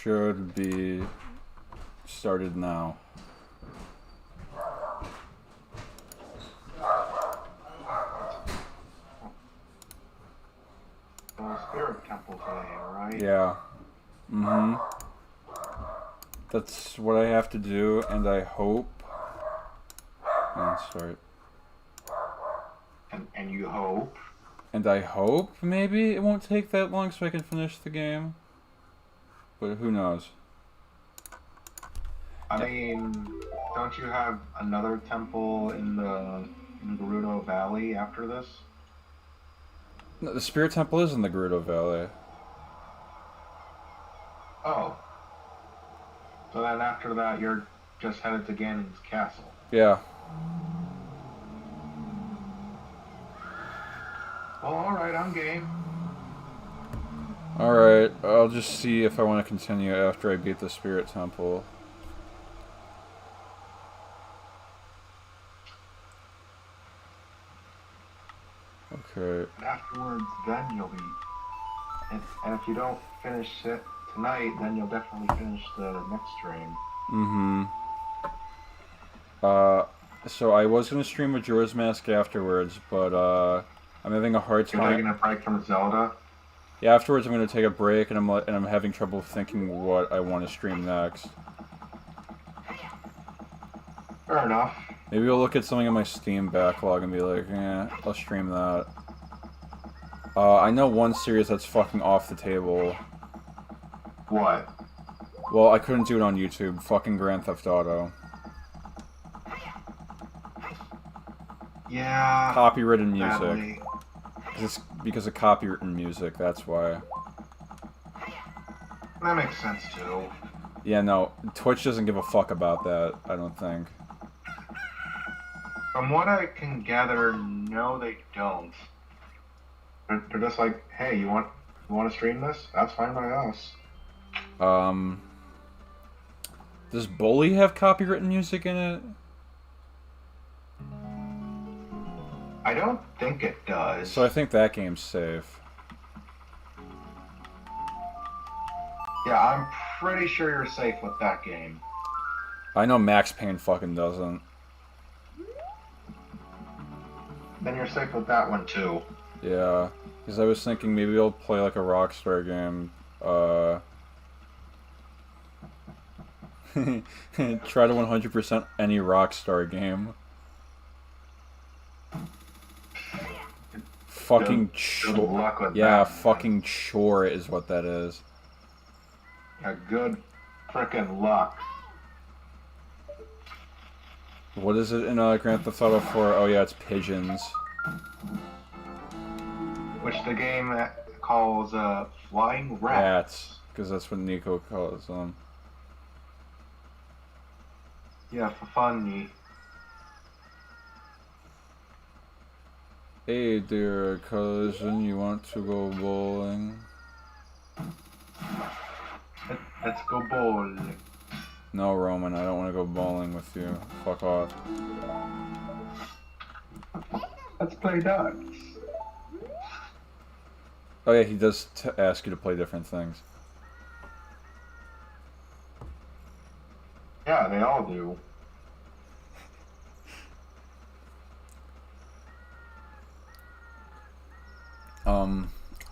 should be started now. Spirit Temple today, right? Yeah. Mm-hmm. That's what I have to do, and I hope... start. And you hope? And I hope maybe it won't take that long so I can finish the game. But who knows? I mean, don't you have another temple in Gerudo Valley after this? No, the Spirit Temple is in the Gerudo Valley. Oh. So then after that, you're just headed to Ganon's castle. Yeah. Well, alright, I'm game. Alright, I'll just see if I want to continue after I beat the Spirit Temple. Okay. And afterwards, then you'll be... And if you don't finish it tonight, then you'll definitely finish the next stream. Mm-hmm. So I was going to stream Majora's Mask afterwards, but, I'm having a hard time... You're taking a break from Zelda? Yeah, afterwards I'm going to take a break, and I'm having trouble thinking what I want to stream next. Fair enough. Maybe I'll look at something in my Steam backlog and be like, eh, I'll stream that. I know one series that's fucking off the table. What? Well, I couldn't do it on YouTube. Fucking Grand Theft Auto. Yeah. Copywritten music. Sadly. It's because of copywritten music, that's why. That makes sense too. Yeah, no, Twitch doesn't give a fuck about that, I don't think. From what I can gather, no, they don't. They're just like, hey, you want to stream this? That's fine by us. Does Bully have copywritten music in it? I don't think it does. So I think that game's safe. Yeah, I'm pretty sure you're safe with that game. I know Max Payne fucking doesn't. Then you're safe with that one too. Yeah, because I was thinking maybe I'll play like a Rockstar game. Try to 100% any Rockstar game. Fucking chore. Yeah, fucking chore is what that is. A good frickin' luck. What is it in Grand Theft Auto 4? Oh yeah, it's pigeons. Which the game calls flying rats. Rats, because that's what Nico calls them. Yeah, for fun. Hey dear cousin, you want to go bowling? Let's go bowling. No, Roman, I don't want to go bowling with you. Fuck off. Let's play darts. Oh yeah, he does ask you to play different things. Yeah, they all do.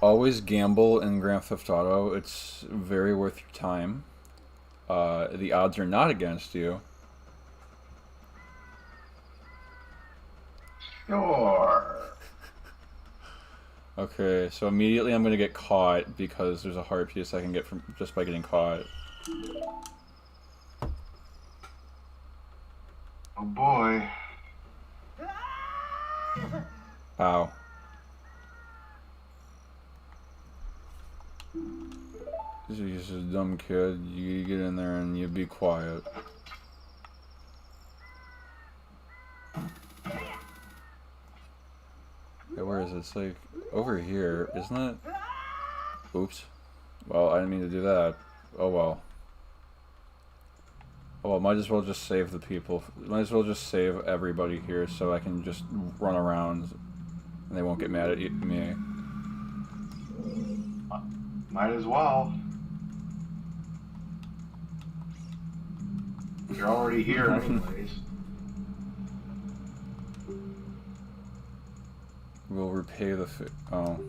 Always gamble in Grand Theft Auto. It's very worth your time. The odds are not against you. Sure. Okay, so immediately I'm gonna get caught because there's a heart piece I can get from just by getting caught. Oh boy. Ow. You're just a dumb kid. You get in there and you be quiet. Okay, where is it? It's like over here, isn't it? Oops. Well, I didn't mean to do that. Oh well. Oh well, might as well just save the people. Might as well just save everybody here so I can just run around and they won't get mad at me. Might as well. You're already here anyways. We'll repay the oh.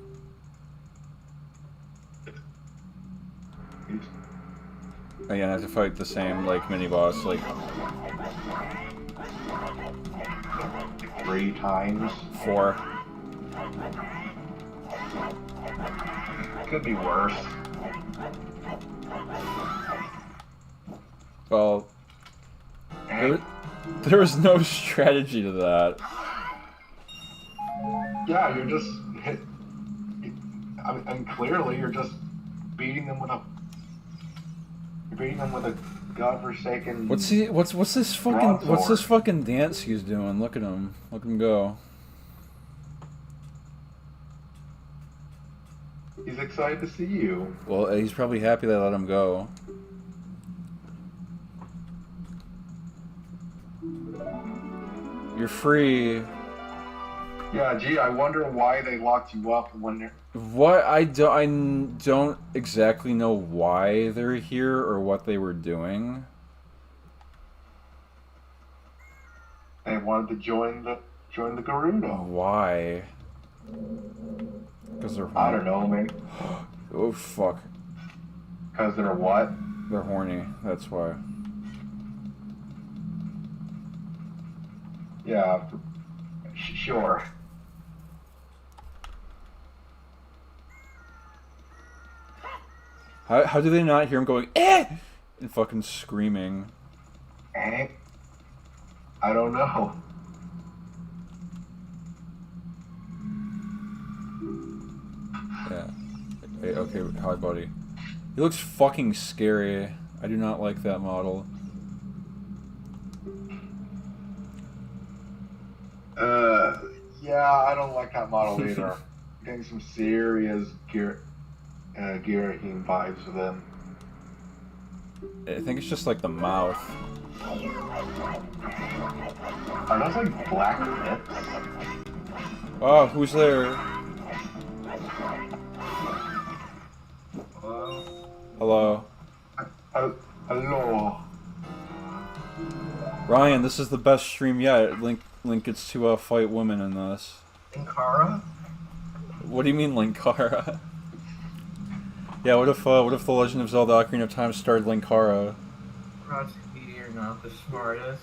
Again, I have to fight the same, like, mini-boss, like... 3 times? 4. Could be worse. Well... There was no strategy to that. Yeah, you're just... I mean, clearly you're just beating them with a... You're beating them with a godforsaken... What's this fucking dance he's doing? Look at him. Look him go. He's excited to see you. Well, he's probably happy they let him go. You're free. Yeah, gee, I wonder why they locked you up when they're... What? I don't exactly know why they're here or what they were doing. They wanted to join the Gerudo. Why? Because they're horny. I don't know, man. Oh, fuck. Because they're what? They're horny, that's why. Yeah, sure. How do they not hear him going, eh? And fucking screaming. Eh? I don't know. Yeah. Hey, okay, hi, buddy. He looks fucking scary. I do not like that model. Yeah, I don't like that model either. Getting some serious Girahim vibes with him. I think it's just like the mouth. Are those like black lips? Oh, who's there? Hello. Hello. Ryan, this is the best stream yet. Link gets to fight women in this. Linkara? What do you mean, Linkara? Yeah, what if the Legend of Zelda: Ocarina of Time starred Linkara? Roger, you're not the smartest.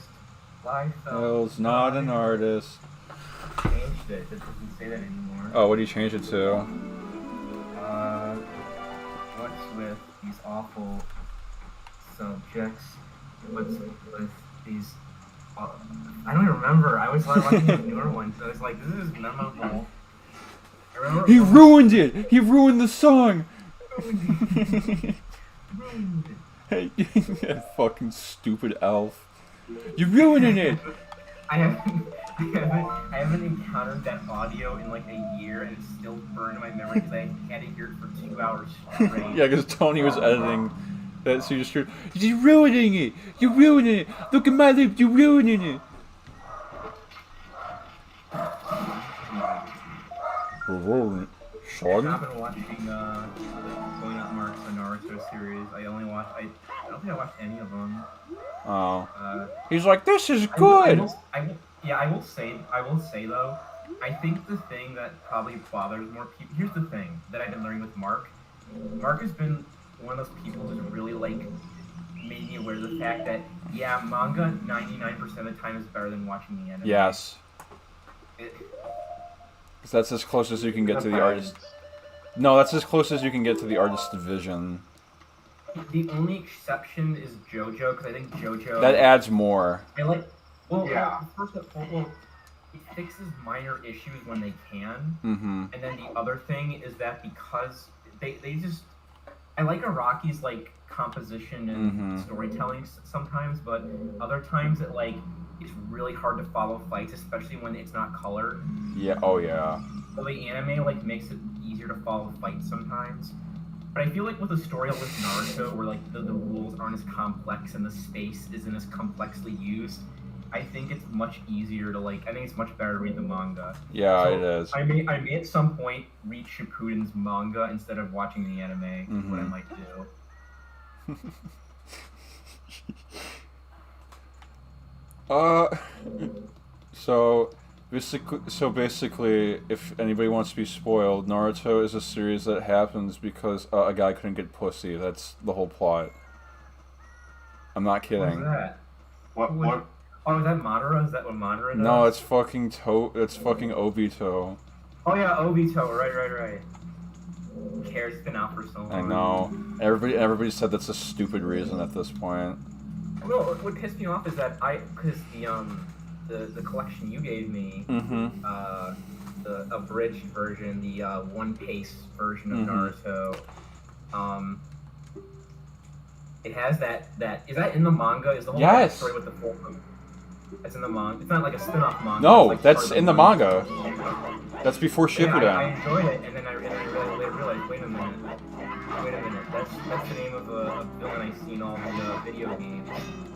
Life El's not an artist. Changed it. It doesn't say that anymore. Oh, what do you change it to? What's with these awful subjects? What's with these... I don't even remember. I was watching the newer one, so I was like, this is memorable. I remember He ruined it! He ruined the song! Ruined it. Hey, fucking stupid elf. You're ruining it! I haven't encountered that audio in like a year, and it's still burned in my memory because I had to hear it for 2 hours straight. Yeah, because Tony was editing that, so you just heard, you're ruining it! You're ruining it! Look at my lips, you're ruining it! We're ruining it. Son? I've been watching going out Mark's the Naruto series. I don't think I watched any of them. Oh. He's like, this is good! I will say though, I think the thing that probably bothers more people, here's the thing that I've been learning with Mark. Mark has been one of those people who's really like made me aware of the fact that, yeah, manga 99% of the time is better than watching the anime. Yes. Because that's as close as you can get to the artist. No, that's as close as you can get to the artist division. The only exception is JoJo, because I think JoJo... That adds more. I like... Well, yeah. First of all, it fixes minor issues when they can. Mm-hmm. And then the other thing is that because they just... I like Araki's, like, composition and storytelling sometimes, but other times it's really hard to follow fights, especially when it's not colored. Yeah, oh yeah. So the anime, like, makes it easier to follow fights sometimes. But I feel like with a story like Naruto, where, like, the rules aren't as complex and the space isn't as complexly used, I think it's much easier to, like, I think it's much better to read the manga. Yeah, So it is. I may at some point read Shippuden's manga instead of watching the anime, what I might do. Uh, so basically, if anybody wants to be spoiled, Naruto is a series that happens because a guy couldn't get pussy. That's the whole plot. I'm not What kidding. was that? What? Oh, is that Madara? Is that what Madara does? No, it's fucking It's fucking Obito. Oh yeah, Obito. Right. Who cares? It's been out for so long. I know. Everybody said that's a stupid reason at this point. No, what pissed me off is that because the collection you gave me, Mm-hmm. the abridged version, the One Piece version of Naruto, it has that is that in the manga? Is the whole Yes. story with the full? That's in the manga. It's not like a spin-off manga. No, it's like that's part of in the manga. That's before Yeah, I Shippuden. enjoyed it, and then I realized, wait a minute, that's the name of a villain I see in all the video games.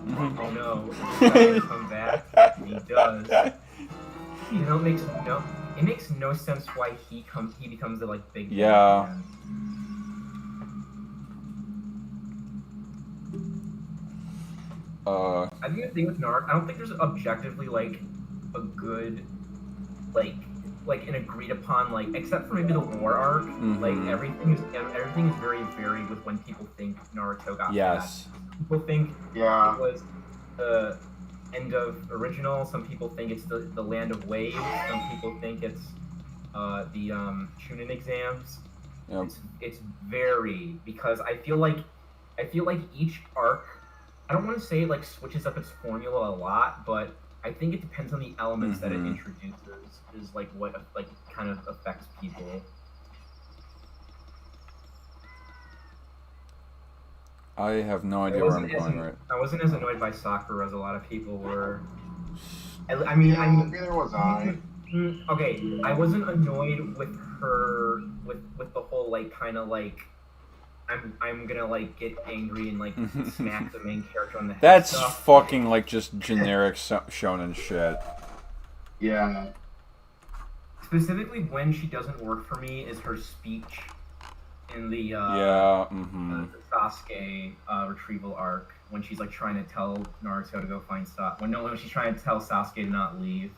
Mhm. Oh no, he's gonna come back. And he does. You know, it makes no sense why he becomes the like big bad Yeah. man. I think the thing with Naruto, I don't think there's objectively like a good like an agreed upon like except for maybe the war arc. Like everything is very varied with when people think Naruto got Yes. bad. People think Yeah. it was the end of original. Some people think it's the land of waves. Some people think it's the Chunin exams. Yep. It's varied because I feel like each arc. I don't want to say it like switches up its formula a lot, but I think it depends on the elements that it introduces. Is like what like kind of affects people. I have no idea where I'm going right. I wasn't as annoyed by Sakura as a lot of people were. I Yeah, mean, neither was I. okay, I wasn't annoyed with her with the whole like kind of like I'm gonna like get angry and like smack the main character on the head. That's stuff. fucking like just generic shonen shit. Yeah. Specifically, when she doesn't work for me is her speech in the Yeah. the Sasuke retrieval arc when she's like trying to tell Naruto to go find Sasuke. When she's trying to tell Sasuke to not leave.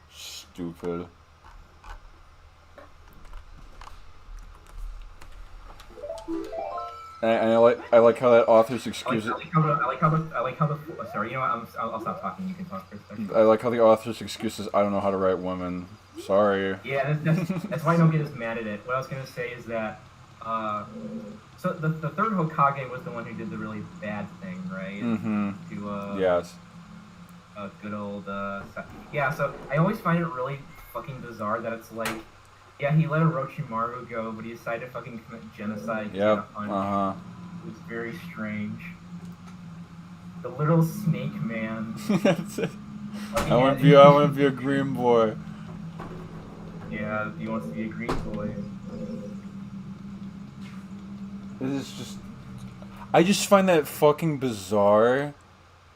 Stupid. And I like how that author's excuse. I like how the. Sorry, you know what? I'll stop talking. You can talk for a second. I like how the author's excuse is I don't know how to write women. Sorry. Yeah, that's why I don't get as mad at it. What I was gonna say is that, so the third Hokage was the one who did the really bad thing, right? To Yes. good old yeah. So I always find it really fucking bizarre that it's like, yeah, he let Orochimaru go, but he decided to fucking commit genocide. Yep. It was very strange. The little snake man. That's it. I want to be a green boy. Yeah, he wants to be a green boy. This is just. I just find that fucking bizarre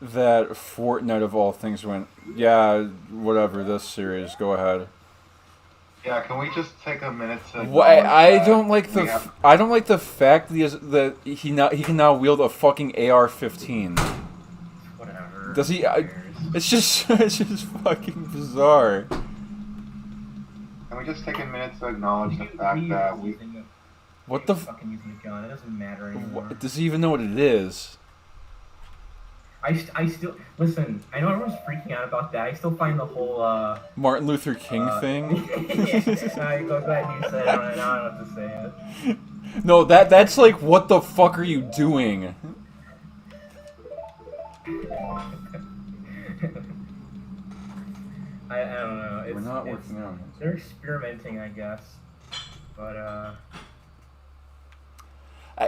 that Fortnite of all things went, yeah, whatever, this series, go ahead. Yeah, can we just take a minute to? I don't like the fact that he can now wield a fucking AR-15. Whatever. Does he? Who cares? It's just fucking bizarre. Can we just take a minute to acknowledge the fact that we? What the fucking using a gun? It doesn't matter anymore. Does he even know what it is? I still listen. I know everyone's freaking out about that. I still find the whole Martin Luther King thing. I'm glad you said it. I don't know what to say it. No, that's like, what the fuck are you doing? I don't know. We're not working out. They're experimenting, I guess. But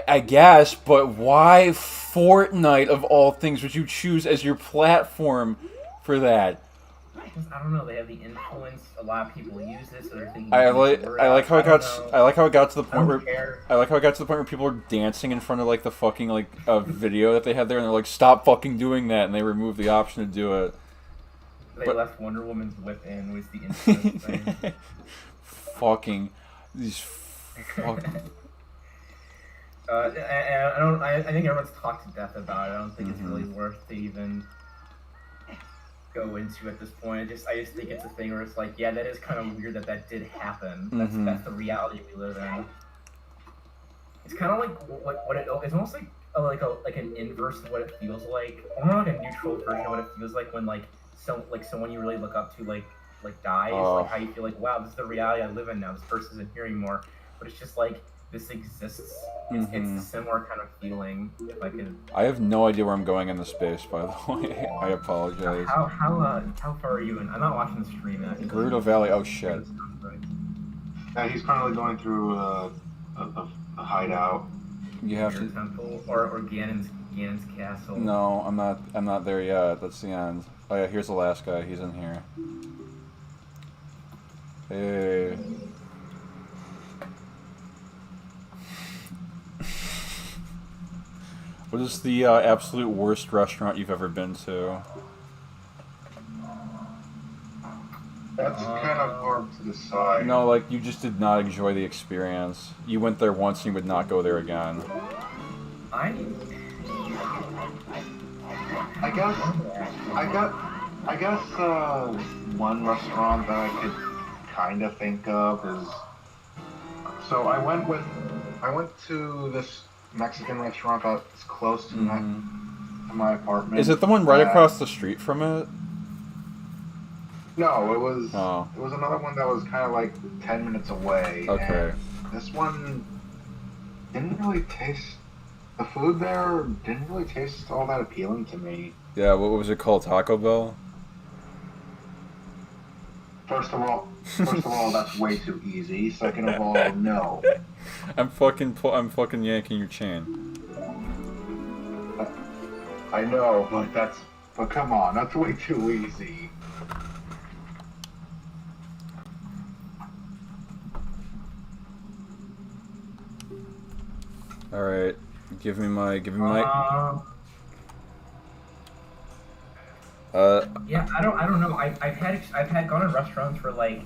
I guess, but why Fortnite of all things would you choose as your platform for that? I don't know. They have the influence. A lot of people use this, so they're thinking. I like how it got to the point where I like how it got to the point where people were dancing in front of like the fucking like video that they had there, and they're like, "Stop fucking doing that!" and they removed the option to do it. They left Wonder Woman's whip in was the influence thing. Fucking these fucking. I think everyone's talked to death about it. I don't think it's really worth to even go into at this point. I just think it's a thing where it's like, yeah, that is kind of weird that did happen. That's the reality we live in. It's kind of like it's almost like an inverse of what it feels like, or more like a neutral version of what it feels like when someone you really look up to like dies. Like how you feel like, wow, this is the reality I live in now. This person isn't here anymore, but it's just like this exists. It's a similar kind of feeling. If I could. I have no idea where I'm going in the space, by the way. I apologize. How far are you in? I'm not watching the stream actually. Gerudo Valley. Oh shit. Yeah, he's currently going through a hideout. You have to. Temple or Ganon's castle. No, I'm not there yet. That's the end. Oh yeah, here's the last guy. He's in here. Hey. What is the absolute worst restaurant you've ever been to? That's kind of hard to decide. No, like, you just did not enjoy the experience. You went there once and you would not go there again. I guess one restaurant that I could kind of think of is, so I went to this Mexican restaurant that's close to my apartment. Is it the one right across the street from it? No, it was another one that was kind of like 10 minutes away. Okay. And this one didn't really taste, the food there didn't really taste all that appealing to me. Yeah, what was it called? Taco Bell? First of all, that's way too easy. Second of all, no. I'm fucking yanking your chain. I know, but come on, that's way too easy. All right, give me my. Yeah, I don't know. I've had gone to restaurants where like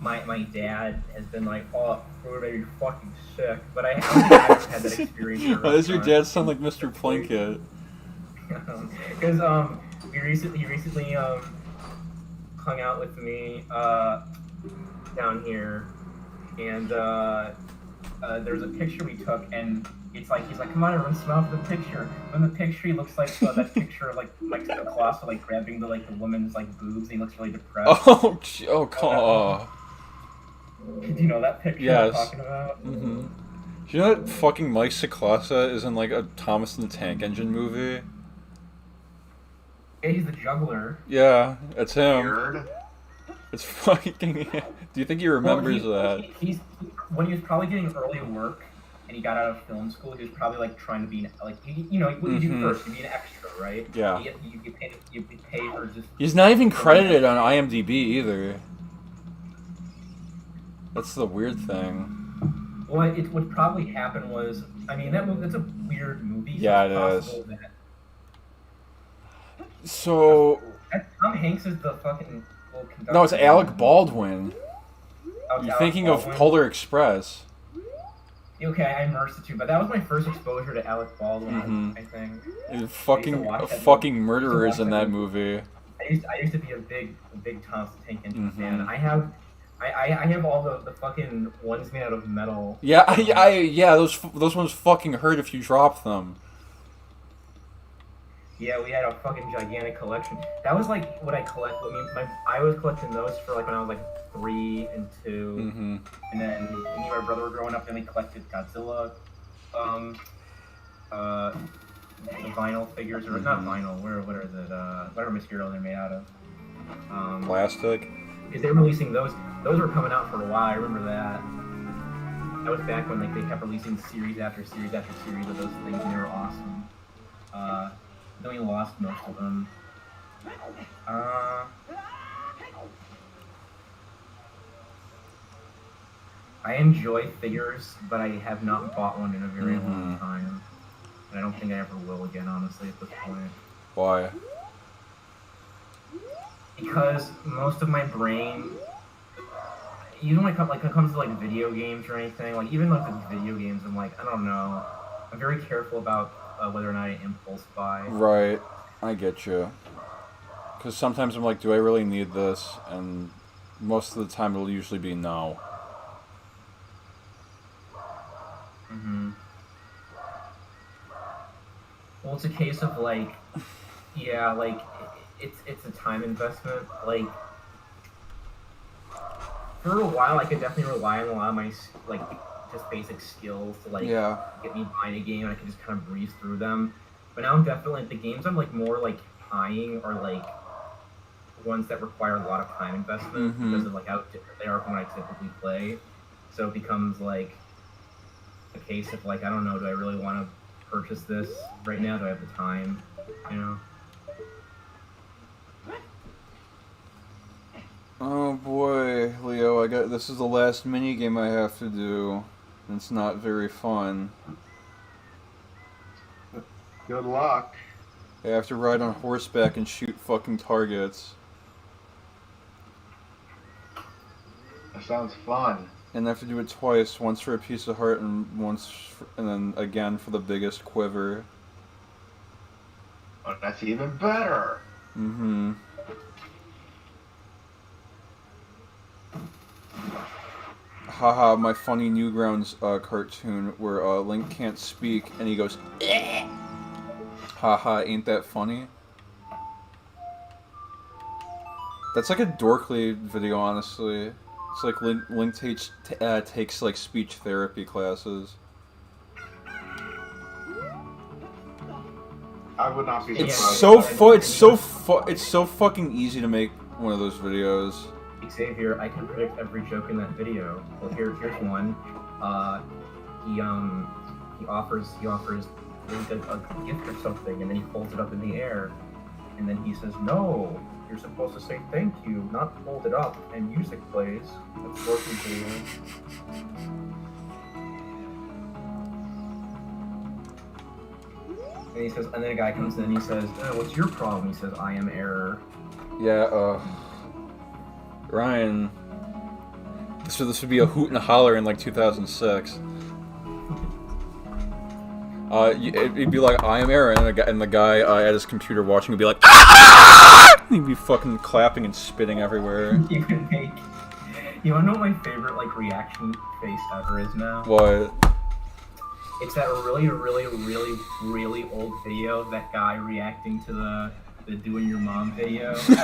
my dad has been like, oh, food made me fucking sick, but I haven't ever had that experience. Why does your dad sound like Mr. Plinkett? Because he recently hung out with me down here, and there's a picture we took, and he's like, come on, everyone, smile for the picture. When the picture, he looks like that picture of like the colossal like grabbing the woman's like boobs. And he looks really depressed. Oh. Do you know that picture Yes. I'm talking about? Mm-hmm. Do you know that fucking Mike Ciclassa is in like a Thomas and the Tank Engine movie? Yeah, he's the juggler. Yeah, it's him. Weird. It's fucking. Do you think he remembers that? He's when he was probably getting early work, and he got out of film school. He was probably like trying to be like what you do first, you be an extra, right? Yeah. You pay for just. He's not even credited on IMDb either. That's the weird thing. Well, what probably happened was, I mean, that's a weird movie. Yeah, it is. So. Tom Hanks is the fucking. Conductor. No, it's Alec Baldwin. Oh, You're thinking of Polar Express. Okay, I immersed the two, but that was my first exposure to Alec Baldwin. I think. Fucking murderers in that movie. I used to be a big Thomas the Tank Engine fan. I have all the fucking ones made out of metal. Yeah, those ones fucking hurt if you drop them. Yeah, we had a fucking gigantic collection. That was like what I collect. I mean, I was collecting those for like when I was like 3 and 2, and then me and my brother were growing up, and we collected Godzilla, the vinyl figures, or not vinyl. What is it? Whatever material they're made out of. Plastic. Because they were releasing those. Those were coming out for a while. I remember that. That was back when like they kept releasing series after series after series of those things, and they were awesome. Then we lost most of them. I enjoy figures, but I have not bought one in a very long time. And I don't think I ever will again, honestly, at this point. Why? Because most of my brain, even when it comes to like video games or anything, like even like with video games, I'm like, I don't know. I'm very careful about whether or not I impulse buy. Right. I get you. Because sometimes I'm like, do I really need this? And most of the time it'll usually be no. Mm-hmm. Well, it's a case of like, yeah, like it's a time investment. Like for a while, I could definitely rely on a lot of my like just basic skills to like get me buying a game, and I can just kind of breeze through them. But now I'm definitely the games I'm like more like eyeing are like ones that require a lot of time investment because of like how different they are from what I typically play. So it becomes like a case of like, I don't know, do I really want to purchase this right now? Do I have the time? You know? Oh boy, Leo, this is the last mini game I have to do. And it's not very fun. Good luck. I have to ride on horseback and shoot fucking targets. That sounds fun. And I have to do it twice, once for a piece of heart and and then again for the biggest quiver. Oh, that's even better. Mm-hmm. Haha, my funny Newgrounds cartoon where Link can't speak and he goes, "Eh." Haha, ain't that funny? That's like a dorkly video, honestly. It's like Link takes like speech therapy classes. I would not be It's so fucking easy to make one of those videos. Xavier, I can predict every joke in that video. Well, here's one. He offers Link a gift or something, and then he holds it up in the air, and then he says, "No, you're supposed to say thank you, not hold it up." And music plays. That's working video. And he says, and then a guy comes in and he says, "What's your problem?" He says, "I am error." Yeah, Ryan, this would be a hoot and a holler in like 2006. It'd be like, "I am Aaron," and the guy at his computer watching would be like, "Ah!" He'd be fucking clapping and spitting everywhere. You can make. You wanna know what my favorite like reaction face ever is now? What? It's that really old video of that guy reacting to the doing your mom video. You know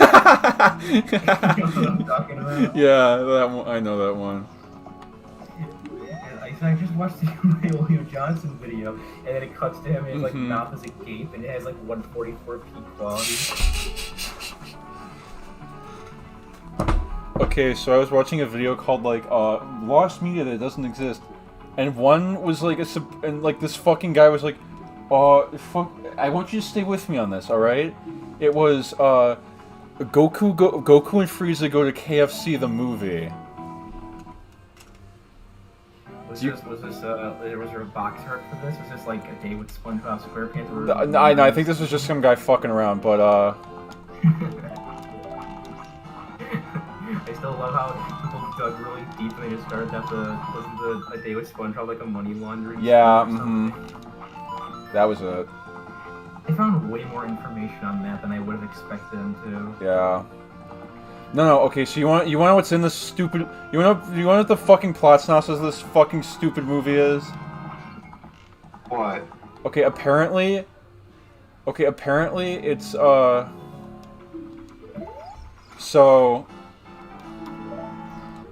what I'm talking about? Yeah, that one. I know that one. I just watched the Julio Johnson video, and then it cuts to him, and his like mouth is agape, and it has like 144p quality. Okay, so I was watching a video called like Lost Media That Doesn't Exist, and one was like and like this fucking guy was like, fuck, I want you to stay with me on this, all right? It was Goku and Frieza go to KFC the movie. Was there a box art for this? Was this like a day with SpongeBob SquarePants? I think this was just some guy fucking around, but I still love how people dug really deep and they just started that wasn't a day with SpongeBob like a money laundering? Yeah, that was it. I found way more information on that than I would have expected them to. Yeah. No, okay, so you want to know what's in this stupid... You want to know what the fucking plot synopsis of this fucking stupid movie is? What? Okay, apparently it's, So...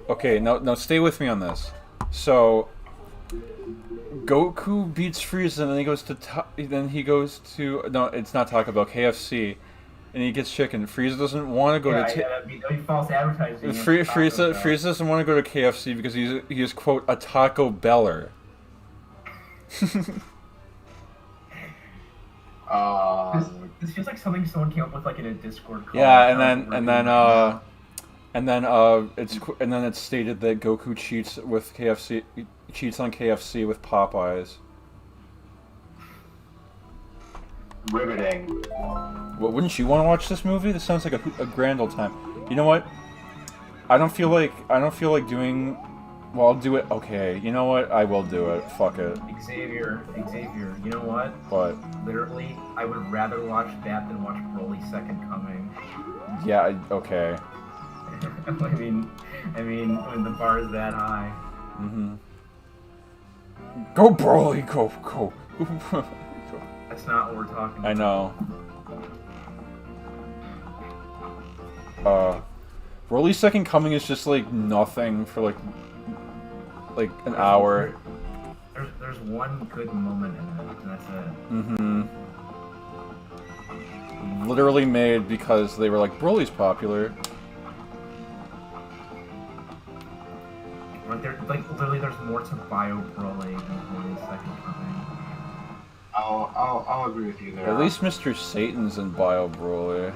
Okay, no, stay with me on this. So... Goku beats Frieza, and then he goes to... No, it's not Taco Bell, KFC. And he gets chicken. Frieza doesn't want to go to... that'd be false advertising. Frieza doesn't want to go to KFC because he is, quote, a Taco Beller. This feels like something someone came up with like in a Discord call. Yeah, and then it's stated that Goku cheats on KFC with Popeyes. Riveting. Well, wouldn't you want to watch this movie? This sounds like a grand old time. You know what? I don't feel like doing Well, I'll do it. Okay, you know what? I will do it. Fuck it. Xavier, you know what? But Literally, I would rather watch that than watch Broly's Second Coming. yeah, okay. I mean, when the bar is that high. Mm-hmm. Go, Broly, go. That's not what we're talking about. I know. Broly's Second Coming is just like nothing for like an hour. There's one good moment in it, and that's it. Mm-hmm. Literally made because they were like, Broly's popular. Literally, there's more to Bio Broly than Broly's Second Coming. I'll agree with you there. At least Mr. Satan's in Bio Broly.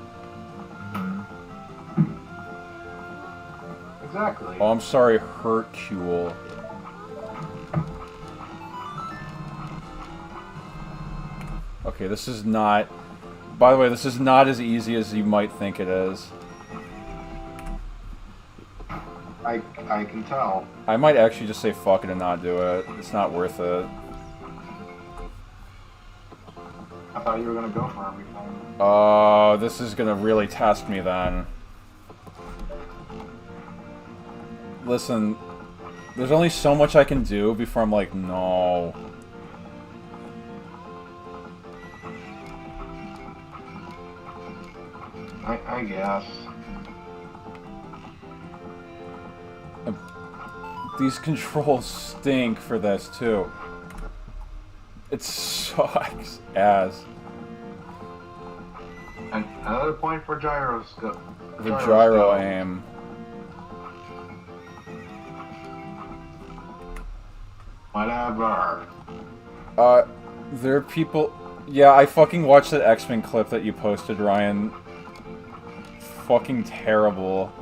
Exactly. Oh, I'm sorry, Hercule. Okay, this is not... By the way, this is not as easy as you might think it is. I can tell. I might actually just say fuck it and not do it. It's not worth it. I thought you were gonna go for everything. This is gonna really test me then. Listen, there's only so much I can do before I'm like, no. I guess. These controls stink for this, too. It sucks ass. And another point for gyroscope. The gyro aim. Whatever. There are people... Yeah, I fucking watched that X-Men clip that you posted, Ryan. Fucking terrible.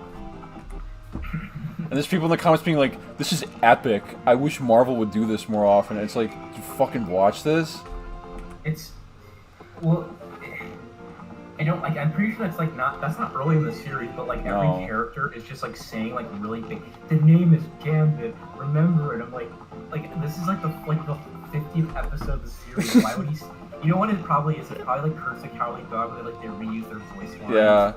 And there's people in the comments being like, this is epic. I wish Marvel would do this more often. It's like, you fucking watch this? It's... Well... I don't, like, I'm pretty sure that's, like, that's not early in the series, but, like, every character is just, like, saying, like, really big, the name is Gambit, remember it. I'm like, this is, like, the 50th episode of the series. Why would he... You know what it probably is? It's probably, like, Curse the Cowardly Dog, where, they reuse their voice lines. Yeah.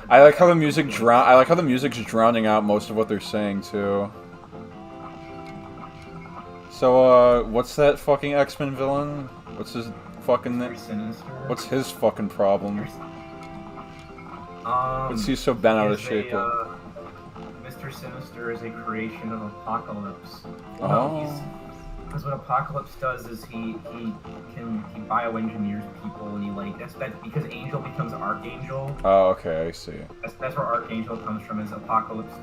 I like how the music I like how the music's drowning out most of what they're saying, too. So, what's that fucking X-Men villain? What's his fucking name? What's his fucking problem? What's he so bent out of shape with? Mr. Sinister is a creation of Apocalypse. Oh. Because what Apocalypse does is he bioengineers people, and that's because Angel becomes Archangel. Oh, okay, I see. That's where Archangel comes from. Is Apocalypse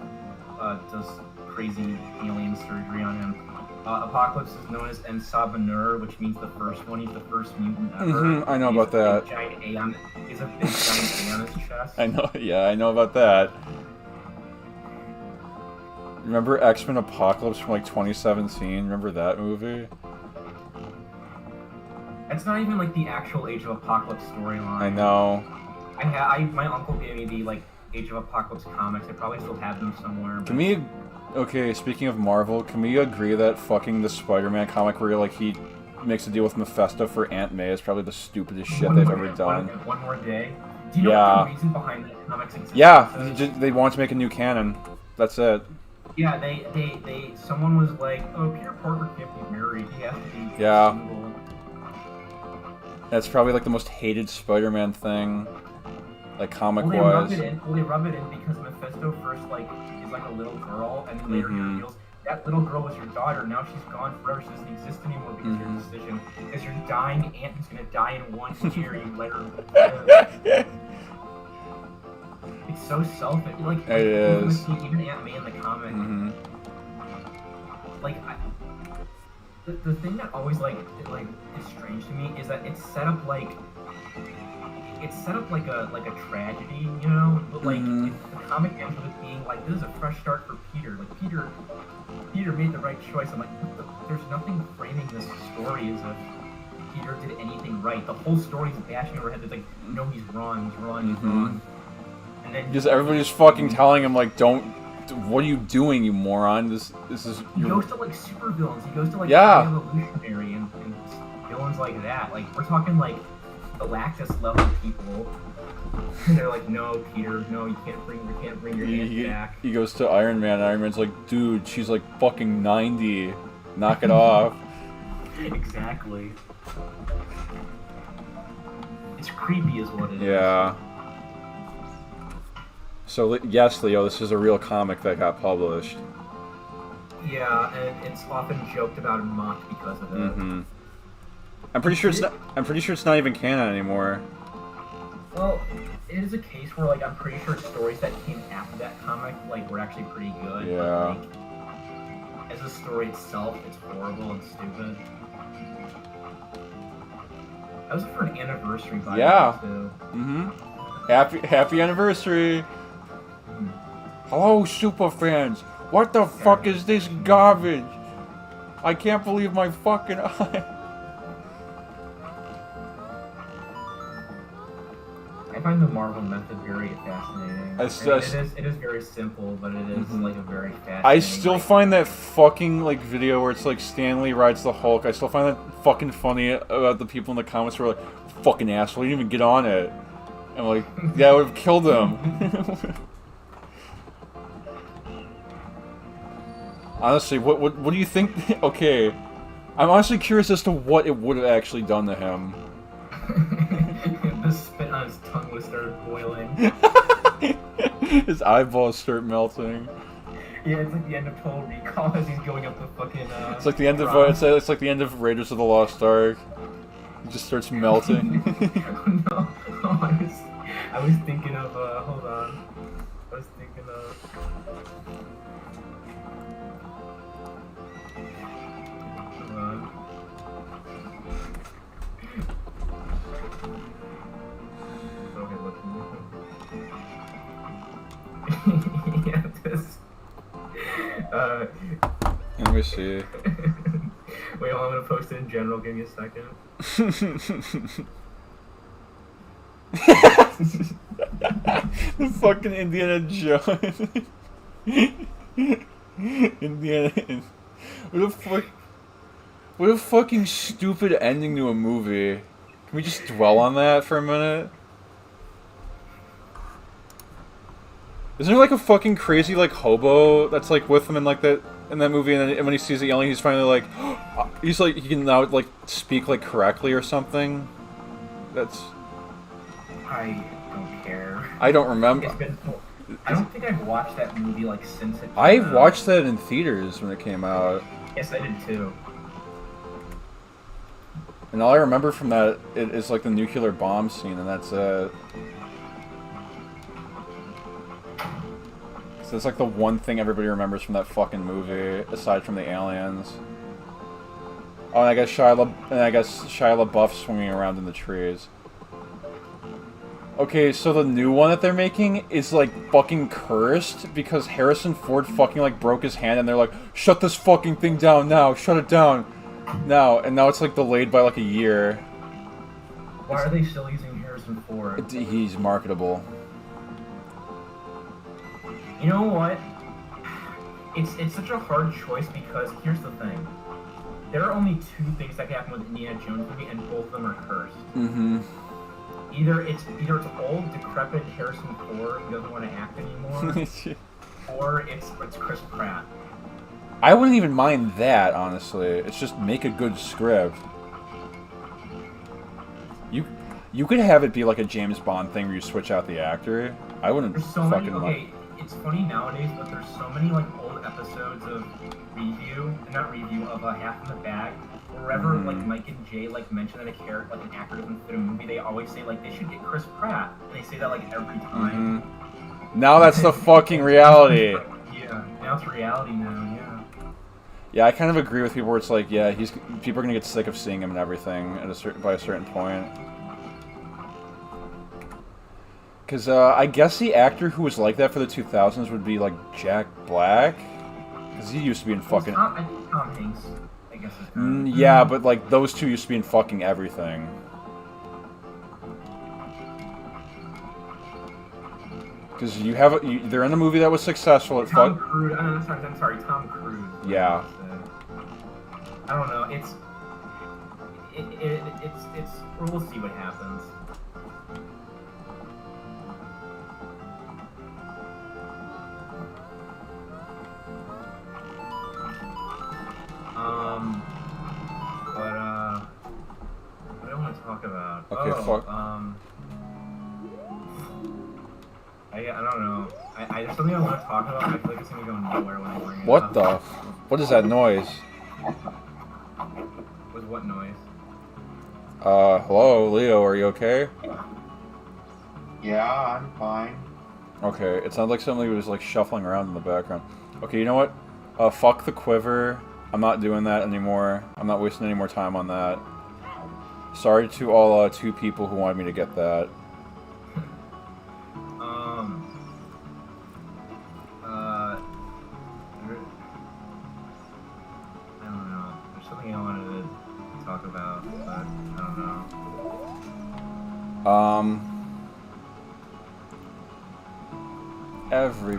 does crazy alien surgery on him. Apocalypse is known as Ensabanur, which means the first one. He's the first mutant ever. I know about that. He has a big giant A on his chest. I know. Yeah, I know about that. Remember X-Men Apocalypse from like 2017? Remember that movie? That's not even like the actual Age of Apocalypse storyline. I know. My uncle gave me the Age of Apocalypse comics. I probably still have them somewhere. Can we? Okay, speaking of Marvel, can we agree that fucking the Spider-Man comic where he makes a deal with Mephisto for Aunt May is probably the stupidest shit they've ever done? One more day. Do you know what the reason behind that comics exists? Yeah, they want to make a new canon. That's it. Yeah, someone was like, oh, Peter Parker can't be married. He has to be single. That's probably like the most hated Spider-Man thing, like comic-wise. They rub it in because Mephisto first is like a little girl, and then later he reveals that little girl was your daughter. Now she's gone forever. She doesn't exist anymore because of your decision. Because your dying aunt who's gonna die in 1 year. You let her live. It's so selfish. It is. Even Aunt May in the comic. The thing that always is strange to me is that it's set up like a tragedy, you know. But the comic ends with it being like, this is a fresh start for Peter. Like Peter made the right choice. I'm like, there's nothing framing this story as if Peter did anything right. The whole story's bashing over head. It's like, no, he's wrong. He's wrong. Because everybody's fucking telling him, like, don't what are you doing, you moron? This is He your... goes to like super villains. He goes to like Yeah. Revolutionary and villains like that. Like we're talking like Galactus level people. And they're like, no, Peter, no, you can't bring your aunt back. He goes to Iron Man, and Iron Man's like, dude, she's like fucking 90. Knock it off. Exactly. It's creepy is what it is. Yeah. So, yes, Leo, this is a real comic that got published. Yeah, and it's often joked about and mocked because of it. Mm-hmm. I'm pretty sure it's not even canon anymore. Well, it is a case where, like, I'm pretty sure stories that came after that comic, like, were actually pretty good. Yeah. But, like, as a story itself, it's horrible and stupid. That was for an anniversary, by the way, too. Mm-hmm. Happy anniversary! Hello, super fans! What the fuck is this garbage? I can't believe my fucking eye. I find the Marvel method very fascinating. It is very simple, but it is like a very fascinating. I still find that fucking like video where it's like Stanley rides the Hulk. I still find that fucking funny about the people in the comments who are like, "Fucking asshole, you didn't even get on it." And I'm like, yeah, I would have killed him. Honestly, what do you think? Okay, I'm honestly curious as to what it would have actually done to him. The spit on his tongue would start boiling. His eyeballs start melting. Yeah, it's like the end of Total Recall as he's going up the fucking. It's like the end of it's like the end of Raiders of the Lost Ark. It just starts melting. No, I was thinking of hold on. I was thinking of. Hold on. Yeah, this. Let me see. Wait, I'm gonna post it in general. Give me a second. The fucking Indiana Jones. Indiana. What a fucking stupid ending to a movie. Can we just dwell on that for a minute? Isn't there like a fucking crazy like hobo that's like with him in like that in that movie, and then when he sees the alien, he's finally like, he's like, he can now like speak like correctly or something. That's. I don't care. I don't remember. It's been. I don't think I've watched that movie like since it. I watched that in theaters when it came out. Yes, I did too. And all I remember from that is like the nuclear bomb scene, and that's it. So it's like the one thing everybody remembers from that fucking movie, aside from the aliens. Oh, and I guess Shia LaBeouf swinging around in the trees. Okay, so the new one that they're making is like fucking cursed because Harrison Ford fucking like broke his hand, and they're like, shut this fucking thing down now, shut it down now, and now it's like delayed by like a year. Why are they still using Harrison Ford? He's marketable. You know what? It's such a hard choice because here's the thing. There are only two things that can happen with Indiana Jones movie, and both of them are cursed. Mm-hmm. Either it's old, decrepit Harrison Ford who doesn't want to act anymore, or it's Chris Pratt. I wouldn't even mind that, honestly. It's just make a good script. You could have it be like a James Bond thing where you switch out the actor. I wouldn't fucking mind. It's funny nowadays, but there's so many like old episodes of of Half in the Bag. Wherever like Mike and Jay like mention that a character, like an actor doesn't fit a movie, they always say like they should get Chris Pratt, and they say that like every time. Now that's the fucking reality. Yeah, now it's reality now. Yeah. Yeah, I kind of agree with people where it's like, yeah, people are gonna get sick of seeing him and everything by a certain point. Because I guess the actor who was like that for the 2000s would be like Jack Black, because he used to be in fucking. I think Tom Hanks. I guess. Yeah, but like those two used to be in fucking everything. Because they're in a movie that was successful. Tom Cruise. I'm sorry, Tom Cruise. Yeah. I don't know. We'll see what happens. What do I want to talk about? Okay, fuck. I don't know. There's something I want to talk about. I feel like it's gonna go nowhere when I bring it What up. the? What is that noise? With what noise? Hello, Leo. Are you okay? Yeah, I'm fine. Okay, it sounds like somebody was like shuffling around in the background. Okay, you know what? Fuck the quiver. I'm not doing that anymore. I'm not wasting any more time on that. Sorry to all 2 people who wanted me to get that. I don't know. There's something I wanted to talk about, but I don't know. Every...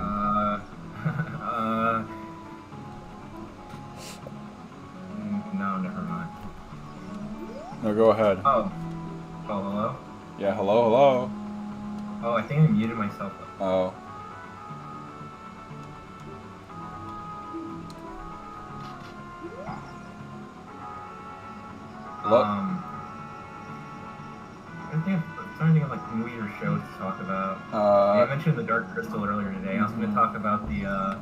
No, never mind. No, go ahead. Oh, hello? Yeah, hello. Oh, I think I muted myself. Oh. I'm trying to think of like movies or shows to talk about. I mentioned the Dark Crystal earlier today. I was going to talk about the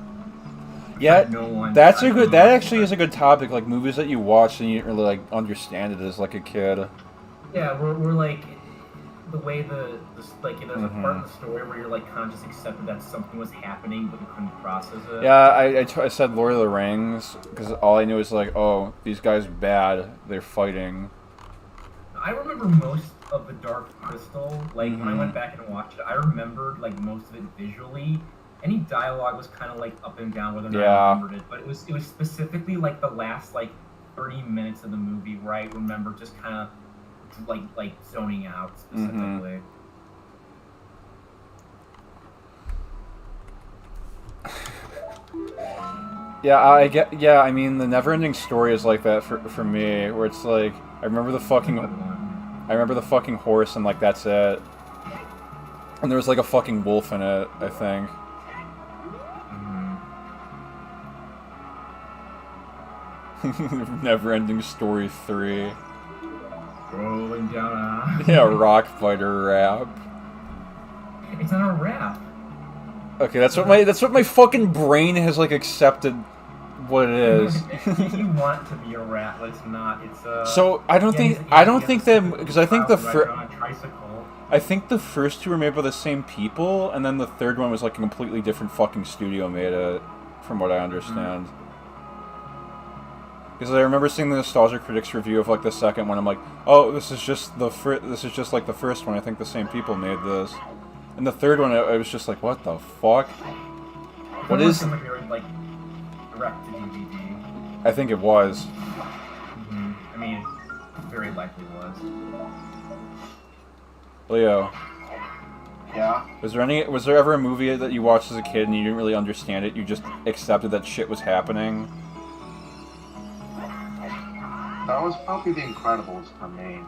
Yeah, That actually is a good topic, like movies that you watch and you didn't really like understand it as like a kid. Yeah, we're like the way there's a part of the story where you're like kind of just accepted that something was happening but you couldn't process it. Yeah, I said Lord of the Rings because all I knew is like, oh, these guys bad, they're fighting. I remember most of the Dark Crystal. Like when I went back and watched it, I remembered like most of it visually. Any dialogue was kind of like up and down whether or not I remembered it, but it was specifically like the last like 30 minutes of the movie where I remember just kind of like zoning out specifically. I mean the never-ending story is like that for me, where it's like I remember the fucking horse and like that's it. And there was like a fucking wolf in it, I think. Never-ending story 3. Rolling down Yeah, rock fighter rap. It's not a rap. Okay, that's what my fucking brain has like accepted what it is. You want it to be a rap, but it's not. It's So I don't think that because I think I think the first 2 were made by the same people, and then the third one was like a completely different fucking studio made it, from what I understand. Because I remember seeing the Nostalgia Critics review of like the second one. I'm like, oh, this is just like the first one. I think the same people made this. And the third one, I was just like, what the fuck? What is? Like direct to DVD. I think it was. I mean, it very likely was. Leo. Yeah? Was there ever a movie that you watched as a kid and you didn't really understand it? You just accepted that shit was happening? That was probably The Incredibles for me.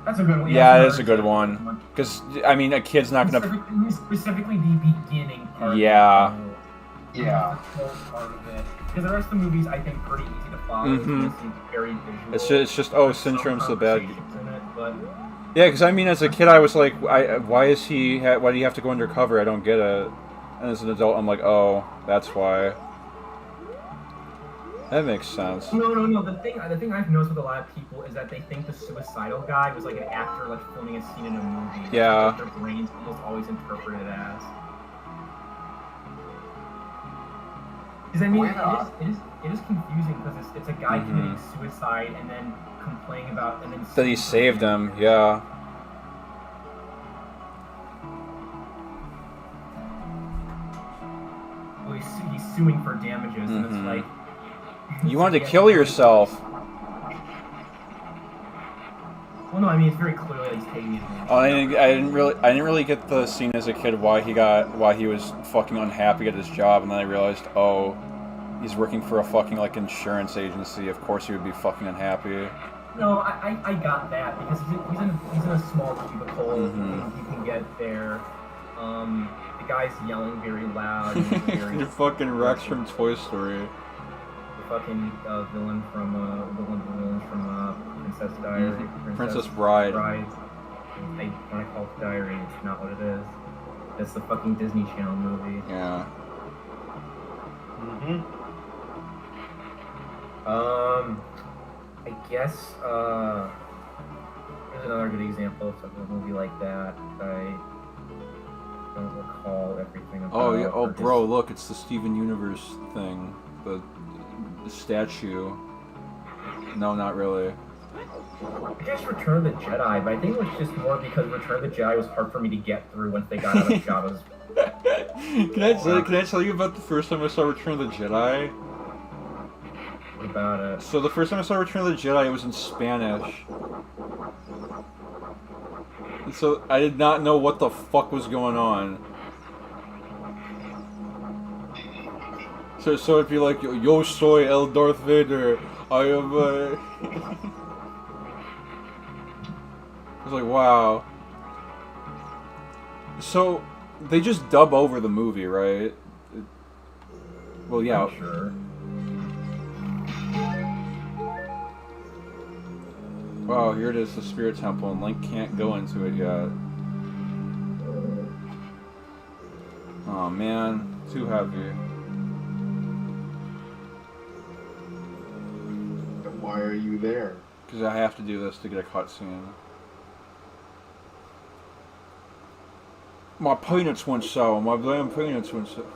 That's a good one. Yeah, it is a good one. Because, I mean, a kid's not gonna... Specifically the beginning part. Yeah. Yeah. Part of it. Because the rest of the movies, I think, pretty easy to follow. It's very visual. It's just oh, Syndrome's the bad... In it, but... Yeah, because, I mean, as a kid, I was like, why do you have to go undercover? I don't get it. And as an adult, I'm like, oh, that's why. That makes sense. No. The thing I've noticed with a lot of people is that they think the suicidal guy was like an actor like filming a scene in a movie. Yeah. Like their brains almost always interpret it as. Because I mean, it is confusing because it's a guy committing suicide and then complaining about and then that he saved him. Yeah. Well, he's suing for damages, and it's like. You wanted to kill yourself. Well, no, I mean it's very clearly like, he's taking advantage. Oh, I didn't really get the scene as a kid why he was fucking unhappy at his job, and then I realized, oh, he's working for a fucking like insurance agency. Of course he would be fucking unhappy. No, I got that because he's in a small cubicle. Mm-hmm. You can get there. The guy's yelling very loud. You're fucking Rex from Toy Story. The fucking villain from Princess Diary. Mm-hmm. Princess Bride. I want to call it Diary. It's not what it is. It's the fucking Disney Channel movie. Yeah. I guess there's another good example of a movie like that. I don't recall everything about. Oh yeah. Oh, bro, look, it's the Steven Universe thing. The statue. No, not really. I guess Return of the Jedi, but I think it was just more because Return of the Jedi was hard for me to get through once they got out of Jabba's. Can I tell you about the first time I saw Return of the Jedi? What about it? So the first time I saw Return of the Jedi, it was in Spanish. And so I did not know what the fuck was going on. So it'd be like, yo soy el Darth Vader. I am I was like, wow. So they just dub over the movie, right? Well, yeah. I'm sure. Wow, here it is, the Spirit Temple, and Link can't go into it yet. Oh man, too heavy. Why are you there? Because I have to do this to get a cutscene. My peanuts went sour, my damn peanuts went sour.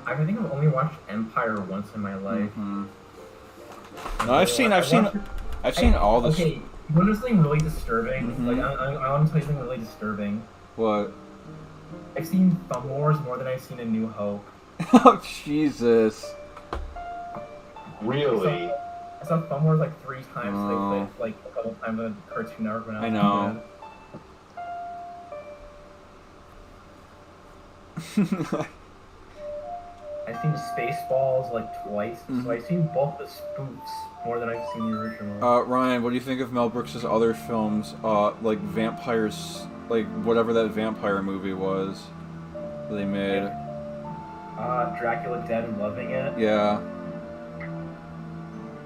I think I've only watched Empire once in my life. Mm-hmm. No, I've seen all this. Okay, you want to know something really disturbing? Mm-hmm. Like, I want to tell you something really disturbing. What? I've seen Thumb Wars more than I've seen A New Hope. Oh, Jesus. Really? I saw Thumb Wars like 3 times. Oh. They played like a couple times on Cartoon Network when I was I know. I've seen Spaceballs like twice, so I've seen both the spoofs more than I've seen the original. Ryan, what do you think of Mel Brooks' other films, like vampires, like whatever that vampire movie was that they made? Dracula Dead and Loving It. Yeah.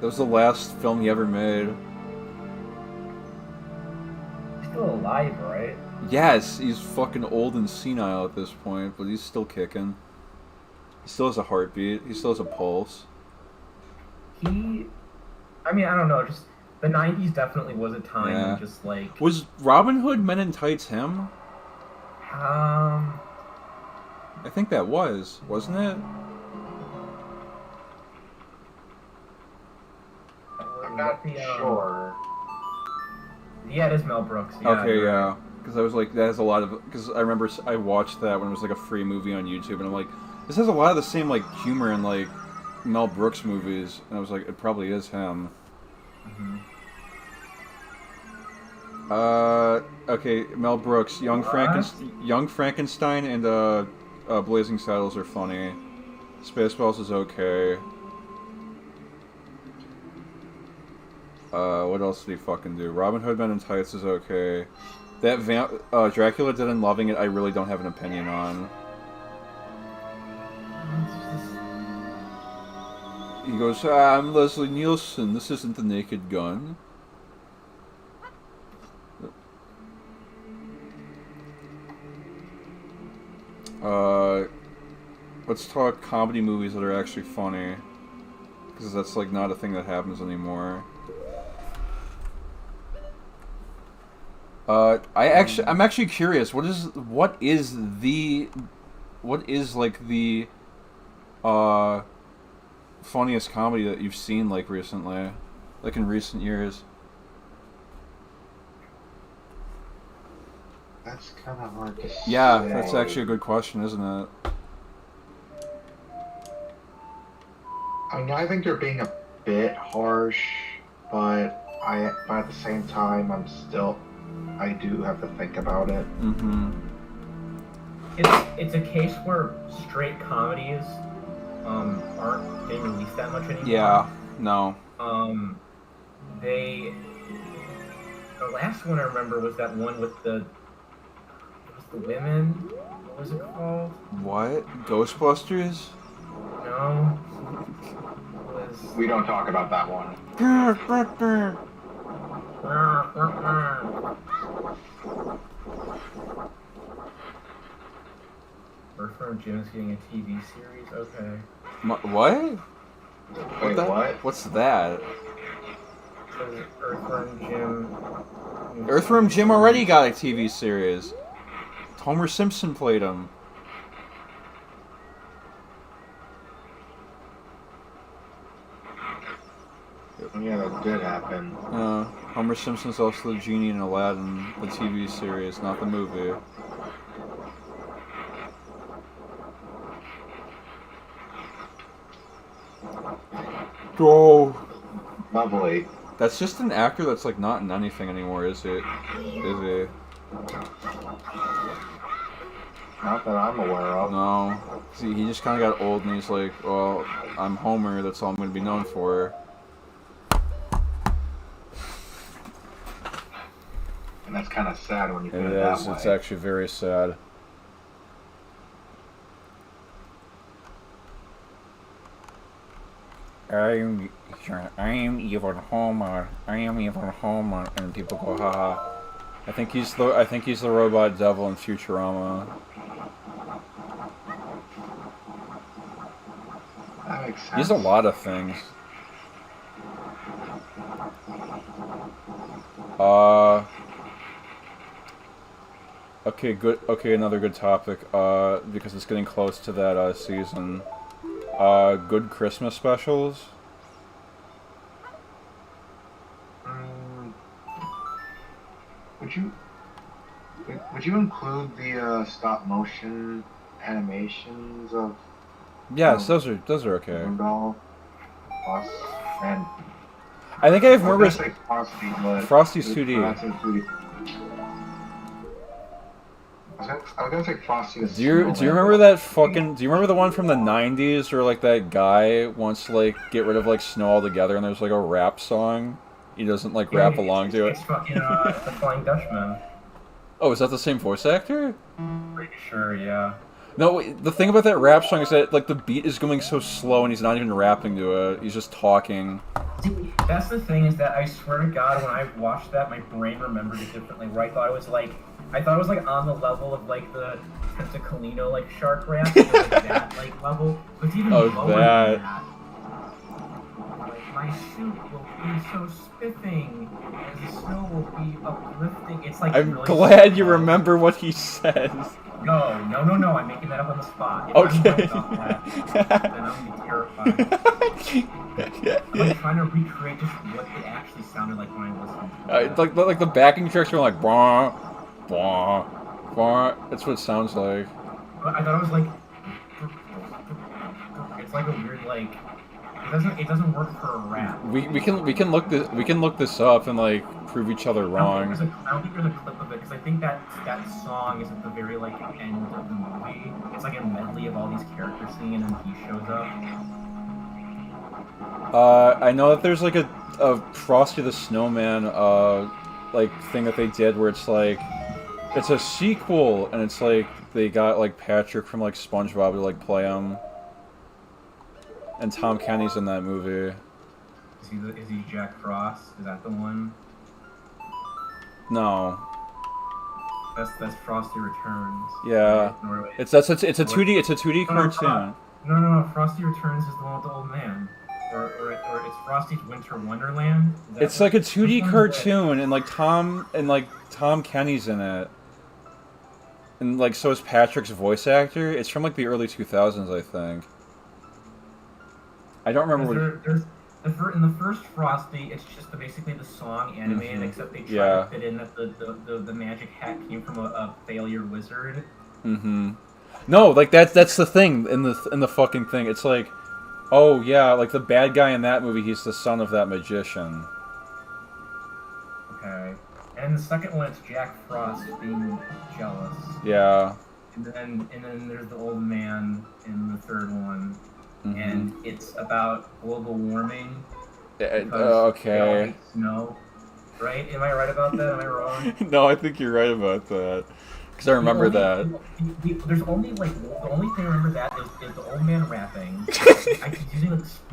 That was the last film he ever made. He's still alive, right? Yes, he's fucking old and senile at this point, but he's still kicking. He still has a heartbeat. He still has a pulse. I mean, I don't know, just the 90s definitely was a time when just like... Was Robin Hood Men in Tights him? I think that was, wasn't it? I'm not sure. Yeah, it is Mel Brooks. Yeah, Okay, yeah. Because I was like, that has a lot of... Because I remember I watched that when it was like a free movie on YouTube, and I'm like, this has a lot of the same like humor in like Mel Brooks movies, and I was like, it probably is him. Okay, Mel Brooks, Young Frankenstein, and Blazing Saddles are funny. Spaceballs is okay. What else did he fucking do? Robin Hood Men in Tights is okay. That Dracula Dead and Loving It, I really don't have an opinion on. He goes, I'm Leslie Nielsen, this isn't The Naked Gun. Let's talk comedy movies that are actually funny. Because that's like not a thing that happens anymore. I'm actually curious, what is like the funniest comedy that you've seen like recently, like in recent years? That's kind of hard to say. Yeah, that's actually a good question, isn't it? I mean, I think you're being a bit harsh, but at the same time, I do have to think about it. Mm-hmm. It's a case where straight comedies aren't getting released that much anymore. Yeah, no. The last one I remember was that one with the women. What was it called? What? Ghostbusters? No. It was. We don't talk about that one. Earthworm Jim is getting a TV series. Okay. What? Wait, what? What's that? So Earthworm Jim. Earthworm Jim already got a TV series. Homer Simpson played him. Yeah, that did happen. Homer Simpson's also the genie in Aladdin, the TV series, not the movie. Oh. Lovely. That's just an actor that's like not in anything anymore, is it? Is he? Not that I'm aware of. No. See, he just kind of got old and he's like, well, I'm Homer, that's all I'm going to be known for. And that's kind of sad when you put it It that is. way. It's actually very sad. I am even Homer. I am even Homer, and people go, haha. I think he's the robot devil in Futurama. That makes sense. He's a lot of things. Okay, good. Okay, another good topic. Because it's getting close to that season. Good Christmas specials. Would you include the stop motion animations of Yes, those are okay. Rudolph, and I think I have I more. was gonna say Frosty, but Frosty's 2D. that's in 2D. I was gonna say Frosty is. Do you remember that fucking? Do you remember the one from the '90s where like that guy wants to like get rid of like snow altogether, and there's like a rap song? He doesn't like rap along to it. It's fucking the Flying Dutchman. Oh, is that the same voice actor? Pretty sure, yeah. No, wait, the thing about that rap song is that like the beat is going so slow, and he's not even rapping to it. He's just talking. That's the thing, is that I swear to God, when I watched that, my brain remembered it differently. Where I thought it was like on the level of like the Tentaclino like shark rap, like that like level. But it's even lower than that. Like, my suit will be so spiffing, and the snow will be uplifting. It's like I'm really glad you remember what he says. No, I'm making that up on the spot. If Okay. I'm right about that, then I'm gonna be terrified. I'm like trying to recreate just what it actually sounded like when I listened to it. Like the backing tracks are like blah, blah, blah. That's what it sounds like. But I thought it was like it's like a weird like it doesn't work for a rap. We can look this up and like prove each other wrong. I don't think there's a clip of it, because I think that song is at the very like end of the movie. It's like a medley of all these characters singing, and then he shows up. I know that there's like a Frosty the Snowman like thing that they did where it's like it's a sequel, and it's like they got like Patrick from like SpongeBob to like play him, and Tom Kenny's in that movie. Is he Jack Frost? Is that the one? No. That's Frosty Returns. Yeah. Right? It's a 2D cartoon. No. Frosty Returns is the one with the old man. Or it's Frosty's Winter Wonderland. It's like a 2D cartoon, and like Tom Kenny's in it. And like so is Patrick's voice actor. It's from like the early 2000s, I think. I don't remember what. In the first Frosty, it's just basically the song animated, except they try to fit in that the magic hat came from a failure wizard. No, like that's the thing in the fucking thing. It's like, oh yeah, like the bad guy in that movie, he's the son of that magician. Okay. And in the second one, it's Jack Frost being jealous. Yeah. And then there's the old man in the third one, and it's about global warming. Okay. Snow, right? Am I right about that? Am I wrong? No, I think you're right about that. Because I remember that. There's only the only thing I remember that is the old man rapping.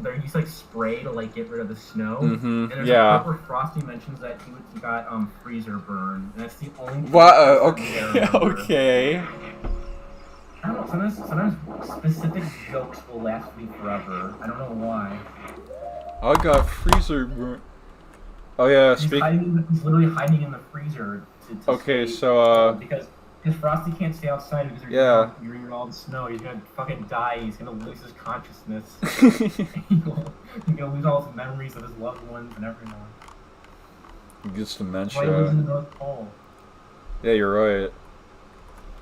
They're using like spray to like get rid of the snow. And there's a part where Frosty mentions that he got freezer burn, and that's the only. Okay. I don't know. Sometimes specific jokes will last me forever. I don't know why. I got freezer burn. Oh yeah, he's literally hiding in the freezer. Because Frosty can't stay outside because you're in all the snow. He's gonna fucking die. He's gonna lose his consciousness. He's gonna lose all his memories of his loved ones and everyone. He gets dementia. Why he lives in the North Pole. Yeah, you're right.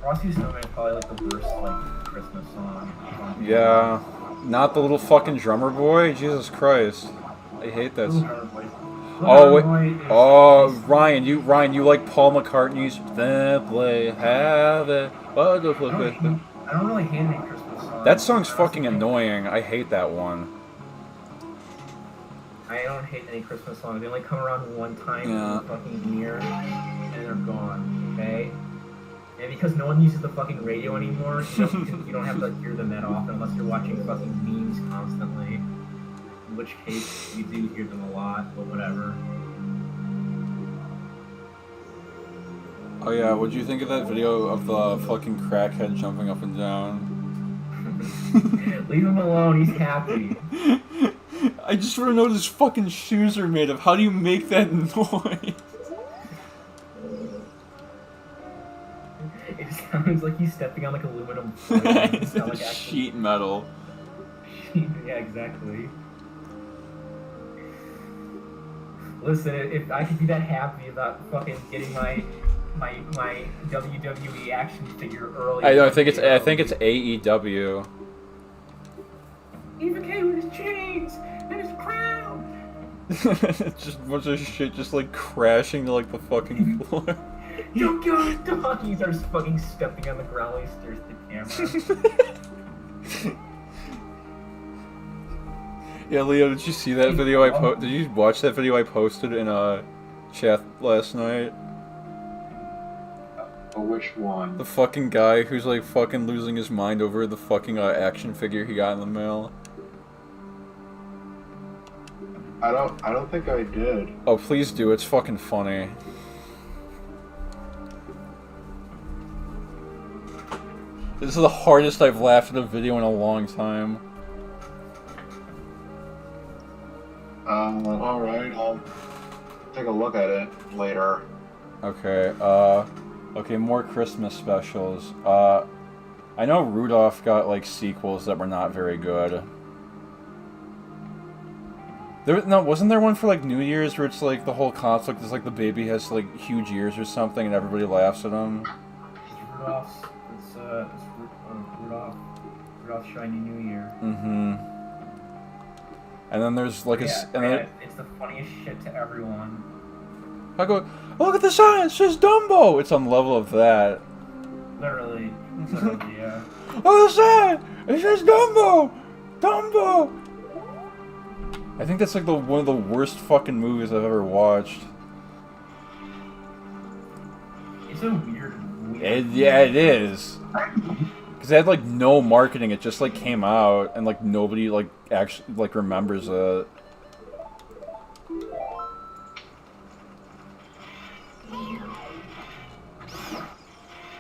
Frosty's Snowman is probably like the worst like Christmas song. Yeah, not the little fucking drummer boy. Jesus Christ, I hate that. Oh wait. Oh, Ryan, you like Paul McCartney's "Simply Have It." I don't really hate any Christmas songs. That song's fucking annoying. I hate that one. I don't hate any Christmas songs. They only come around one time in the fucking year, and they're gone. Okay. And because no one uses the fucking radio anymore, you don't have to hear them that often unless you're watching fucking memes constantly. In which case, you do hear them a lot, but whatever. Oh yeah, what'd you think of that video of the fucking crackhead jumping up and down? Leave him alone, he's happy. I just want to know what his fucking shoes are made of. How do you make that noise? It sounds like he's stepping on like aluminum foil. It's like sheet metal. Yeah, exactly. Listen, if I could be that happy about fucking getting my WWE action figure early. I think it's AEW. Even K with his chains and his crown. Just a bunch of shit just like crashing to like the fucking floor. You got dog! He starts fucking stepping on the ground while he stares at the camera. Yeah, Leo, did you see that video Did you watch that video I posted in chat last night? Which one? The fucking guy who's like fucking losing his mind over the fucking action figure he got in the mail. I don't think I did. Oh, please do. It's fucking funny. This is the hardest I've laughed at a video in a long time. Alright, I'll take a look at it later. Okay, okay, more Christmas specials. I know Rudolph got, like, sequels that were not very good. Wasn't there one for, like, New Year's where it's, like, the whole conflict is, like, the baby has, like, huge ears or something and everybody laughs at him? It's Rudolph's Shiny New Year. And then there's like it's the funniest shit to everyone. I go, oh, look at the sign, it says Dumbo! It's on the level of that. Literally, yeah. Oh, the sign! It says Dumbo! Dumbo! I think that's like one of the worst fucking movies I've ever watched. It's a weird yeah, it is. Because they had like no marketing, it just like came out and like nobody like actually like remembers it.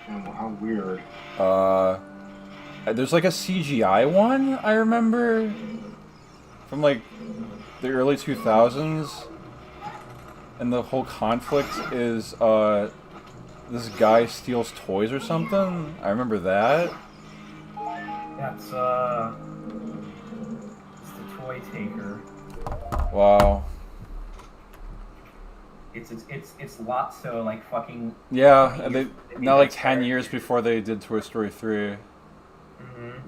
How weird. There's like a CGI one I remember from like the early 2000s, and the whole conflict is this guy steals toys or something. I remember that. That's it's the toy taker. Wow. It's lots so like fucking. Yeah, and they now like that 10 years character. before they did Toy Story 3. Mhm.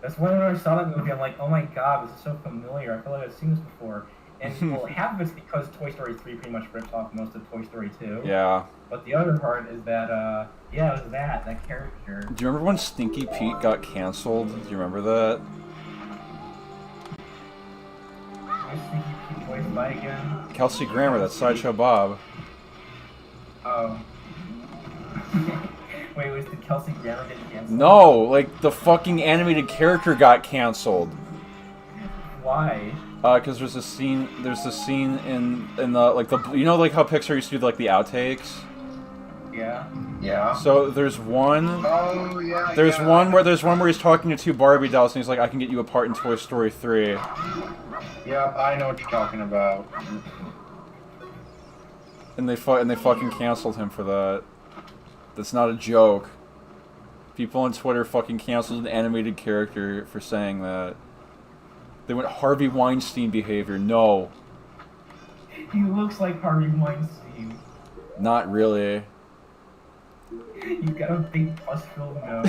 That's when I saw that movie. I'm like, oh my god, this is so familiar. I feel like I've seen this before. And well, half of it's because Toy Story 3 pretty much ripped off most of Toy Story 2. Yeah. But the other part is that, yeah, it was that character. Do you remember when Stinky Pete got canceled? Do you remember that? Who's Sneaky Pete voiced by again? Kelsey Grammer, that's Sideshow Bob. Oh. Wait, was the Kelsey Grammer getting canceled? No, like the fucking animated character got canceled. Why? Because there's a scene in the like the you know like how Pixar used to do like the outtakes. Yeah. Yeah. So there's one. Oh yeah. There's yeah. one where he's talking to two Barbie dolls and he's like, I can get you a part in Toy Story 3. Yeah, I know what you're talking about. And they fucking canceled him for that. That's not a joke. People on Twitter fucking canceled an animated character for saying that. They went Harvey Weinstein behavior. No. He looks like Harvey Weinstein. Not really. He's got a big pus-filled nose.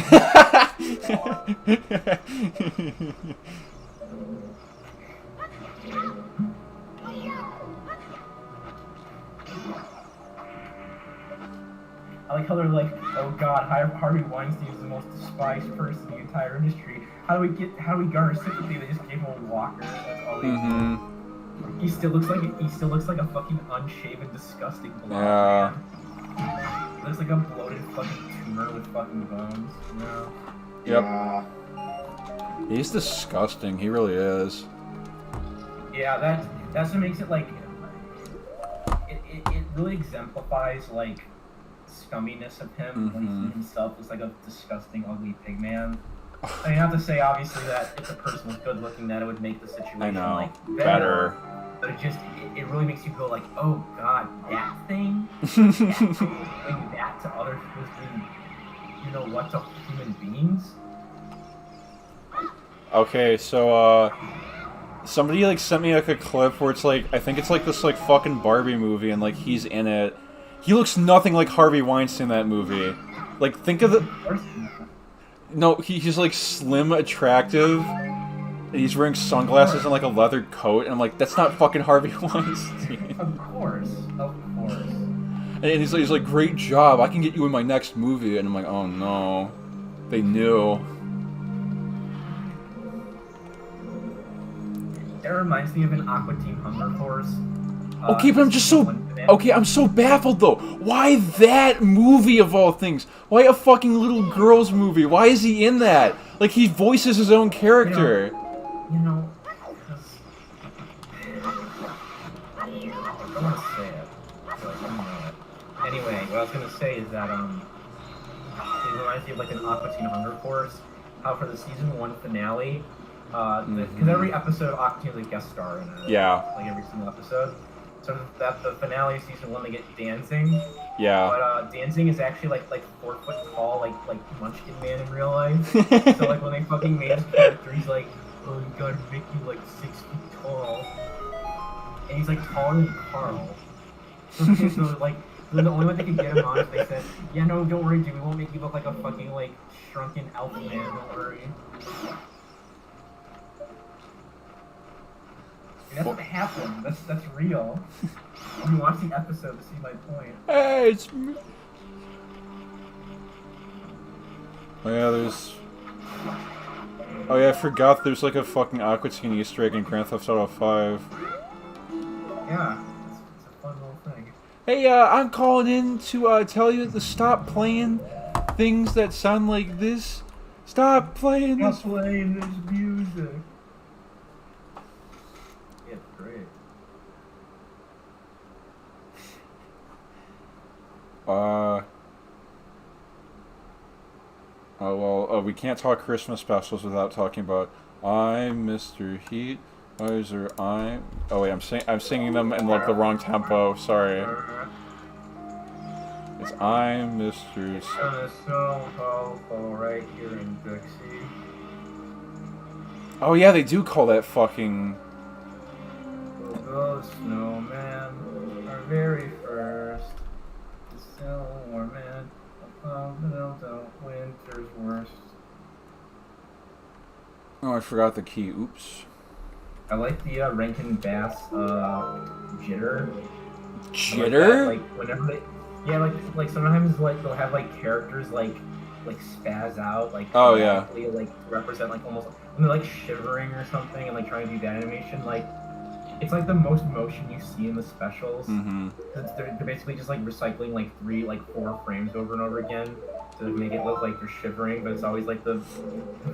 I like how they're like, oh god, Harvey Weinstein is the most despised person in the entire industry. How do we garner sympathy? They just gave him a walker. That's all he did. He still looks like a fucking unshaven, disgusting blob. Yeah. He looks like a bloated fucking tumor with fucking bones. No. Yep. Yeah. He's disgusting. He really is. Yeah, that's what makes it like it really exemplifies like scumminess of him when he himself is like a disgusting, ugly pig man. I mean, not to say obviously that if the person was good looking that it would make the situation I know. like Better. but it really makes you go like, oh god, that thing, doing that to other people's doing, you know what, to human beings. Okay, so somebody like sent me like a clip where it's like I think it's like this like fucking Barbie movie and like he's in it. He looks nothing like Harvey Weinstein in that movie. Like think of the No, he's like slim, attractive, and he's wearing sunglasses and like a leather coat, and I'm like, that's not fucking Harvey Weinstein. Of course. And he's like, great job, I can get you in my next movie, and I'm like, oh no, they knew. It reminds me of an Aqua Teen Hunger Force. Okay, but I'm just so... Okay, I'm so baffled, though. Why that movie, of all things? Why a fucking little girl's movie? Why is he in that? Like, he voices his own character. You know, because... I don't want to say it, but you know it. Anyway, what I was going to say is that, it reminds me of, like, an Aqua Teen Hunger Force. How for the season 1 finale, because every episode of Aqua Teen is a guest star in it. Yeah. Like, every single episode. So that the finale of season 1 they get dancing. Yeah. But dancing is actually like 4 foot tall, like Munchkin Man in real life. So like when they fucking made his character, he's like, oh, you gotta make you like 6 feet tall, and he's like taller than Carl. So like the only way they could get him on is they said, yeah, no, don't worry, dude, we won't make you look like a fucking like shrunken elf man, don't worry. That's what happened. That's real. You watch the episode to see my point. Hey, it's me. Oh yeah, there's... Oh yeah, I forgot there's like a fucking Aqua Teen Easter egg in Grand Theft Auto 5. Yeah, it's a fun little thing. Hey, I'm calling in to tell you to stop playing things that sound like this. Stop playing this. Stop playing this music. Yeah, it's great. Oh well, we can't talk Christmas specials without talking about I'm Mr. Heat. I'm. Oh wait, I'm singing them in like the wrong tempo. Sorry. It's I'm Mr. So colorful right here in Dixie. Oh yeah, they do call that fucking... Oh, snowman, our very first. The snowman, the winter's worst. Oh, I forgot the key. Oops. I like the Rankin Bass jitter. Jitter? Like whenever they, yeah, like sometimes like they'll have like characters like spaz out like Oh yeah. dramatically, like represent like almost when they're like shivering or something and like trying to do that animation. Like it's like the most motion you see in the specials. Mm-hmm. They're basically just like recycling like 4 frames over and over again to make it look like they're shivering, but it's always like the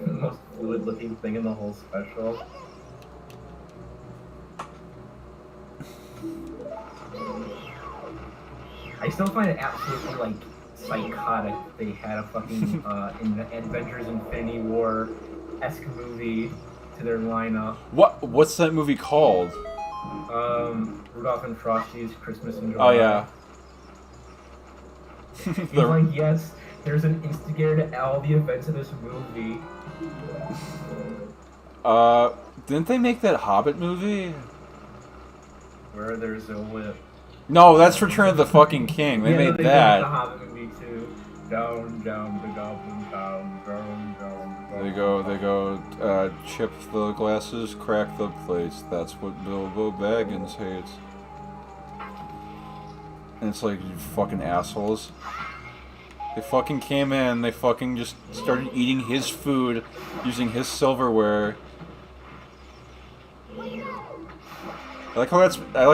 most fluid looking thing in the whole special. I still find it absolutely like psychotic that they had a fucking Avengers Infinity War-esque movie to their lineup. What's that movie called? Rudolph and Frosty's Christmas in July. Oh yeah. He's like, yes, there's an instigator to all the events of this movie. Didn't they make that Hobbit movie? Where there's a whip. No, that's Return of the fucking King. They made they that. did the Hobbit movie too. Down, down, the goblin town, down, down. They go, chip the glasses, crack the plates. That's what Bilbo Baggins hates. And it's like, you fucking assholes. They fucking came in, they fucking just started eating his food, using his silverware. I like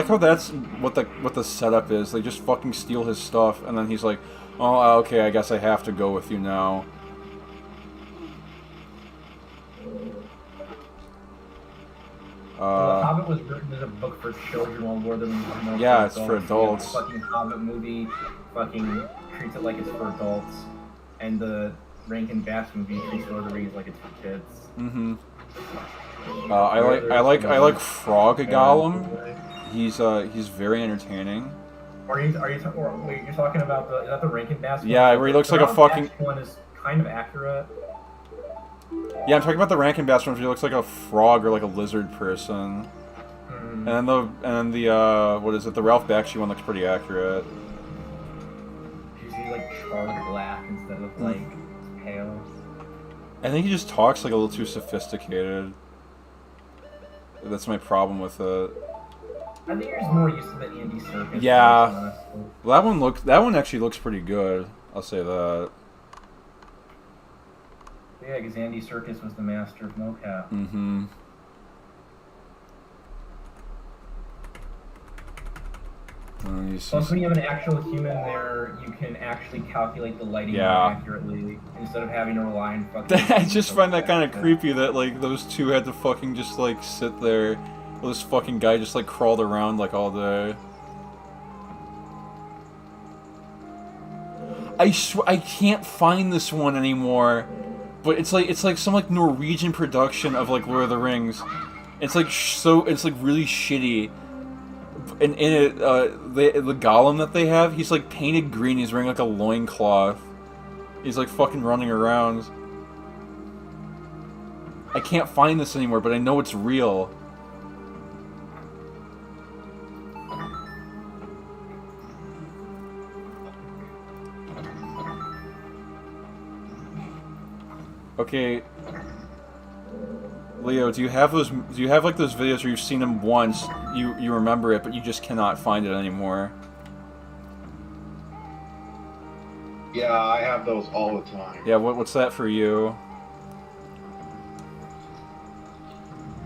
how that's what the setup is. They just fucking steal his stuff, and then he's like, "Oh, okay, I guess I have to go with you now." The Hobbit was written as a book for children, while Lord of the Rings was more yeah, for it's for adults. The fucking Hobbit movie fucking treats it like it's for adults, and the Rankin Bass movie treats Lord of the Rings like it's for kids. Mm-hmm. I like Frog Gollum. He's very entertaining. Wait, you're talking about is that the Rankin Bass one? Yeah, where he looks like a fucking... one is kind of accurate. Yeah, I'm talking about the Rankin Bass one where he looks like a frog or like a lizard person. Mm. And the what is it? The Ralph Bakshi one looks pretty accurate. You see like charred black instead of like pale. I think he just talks like a little too sophisticated. That's my problem with it. I think you're just more used to the Andy Serkis. Yeah. Well, that one actually looks pretty good. I'll say that. Yeah, because Andy Serkis was the master of mocap. Mm-hmm. Plus, when you have an actual human there, you can actually calculate the lighting more accurately instead of having to rely on fucking... I just find that kind of creepy that, like, those two had to fucking just, like, sit there while this fucking guy just, like, crawled around, like, all day. I can't find this one anymore, but it's like some, like, Norwegian production of, like, Lord of the Rings. It's, like, it's, like, really shitty. And in it, the Gollum that they have, he's like painted green. He's wearing like a loincloth. He's like fucking running around. I can't find this anymore, but I know it's real. Okay. Leo, do you have like those videos where you've seen them once, you remember it, but you just cannot find it anymore? Yeah, I have those all the time. Yeah, what's that for you?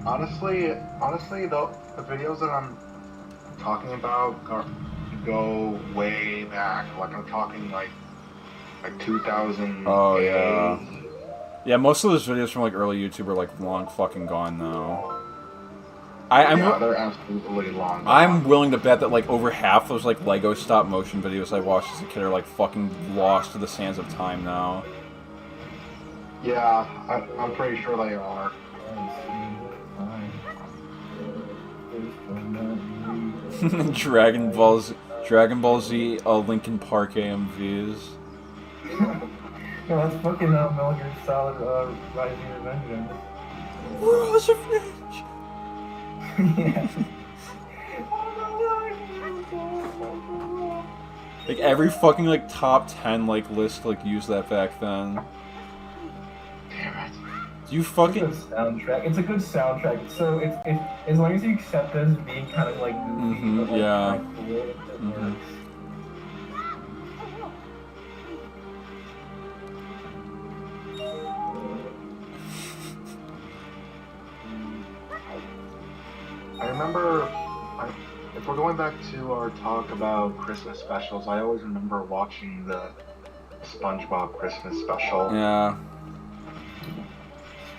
Honestly, the videos that I'm talking about go way back. Like I'm talking like 2000. Oh yeah. Yeah, most of those videos from like early YouTube are like long fucking gone now. They're absolutely long gone. I'm willing to bet that like over half those like Lego stop motion videos I watched as a kid are like fucking lost to the sands of time now. Yeah, I'm pretty sure they are. Dragon Ball Z Linkin Park AMVs. No, that's fucking Metal Gear Solid Rising Revenge. Rules of Rage. Yeah. Like every fucking like top 10 like list like used that back then. Damn it. Do you It's a fucking good soundtrack. It's a good soundtrack. So it's as long as you accept it as being kind of like goofy, but like yeah. kind of cool, it works. I remember, if we're going back to our talk about Christmas specials, I always remember watching the SpongeBob Christmas special. yeah.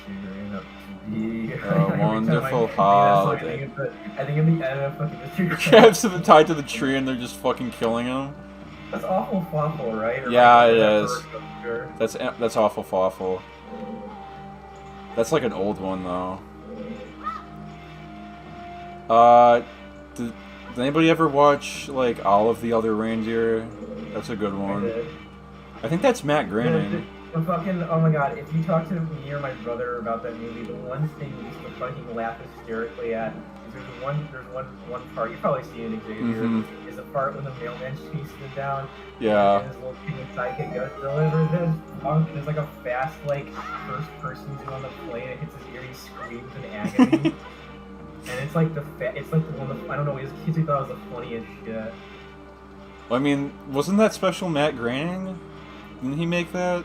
Figuring up to be A wonderful holiday. I think in the end of fucking the tree. Crabs tied to the tree and they're just fucking killing him. That's awful fawful, right? Or Yeah, like, it that is. bird up That's awful awful. That's like an old one though. Did anybody ever watch like All of the Other Reindeer? That's a good there. one. I think that's Matt Groening. The fucking, oh my god, if you talk to me or my brother about that movie, the one thing we used to fucking laugh hysterically at is there's one part, you've probably seen it, Xavier, is the part when the mailman chases him down, Yeah. and his little king sidekick goes, deliver this punk, and it's like a fast, like, first person zoom on the plane, it hits his ear, he screams in agony. And it's like it's like the one that, I don't know, his kids who thought it was the funniest shit. I mean, wasn't that special Matt Groening? Didn't he make that?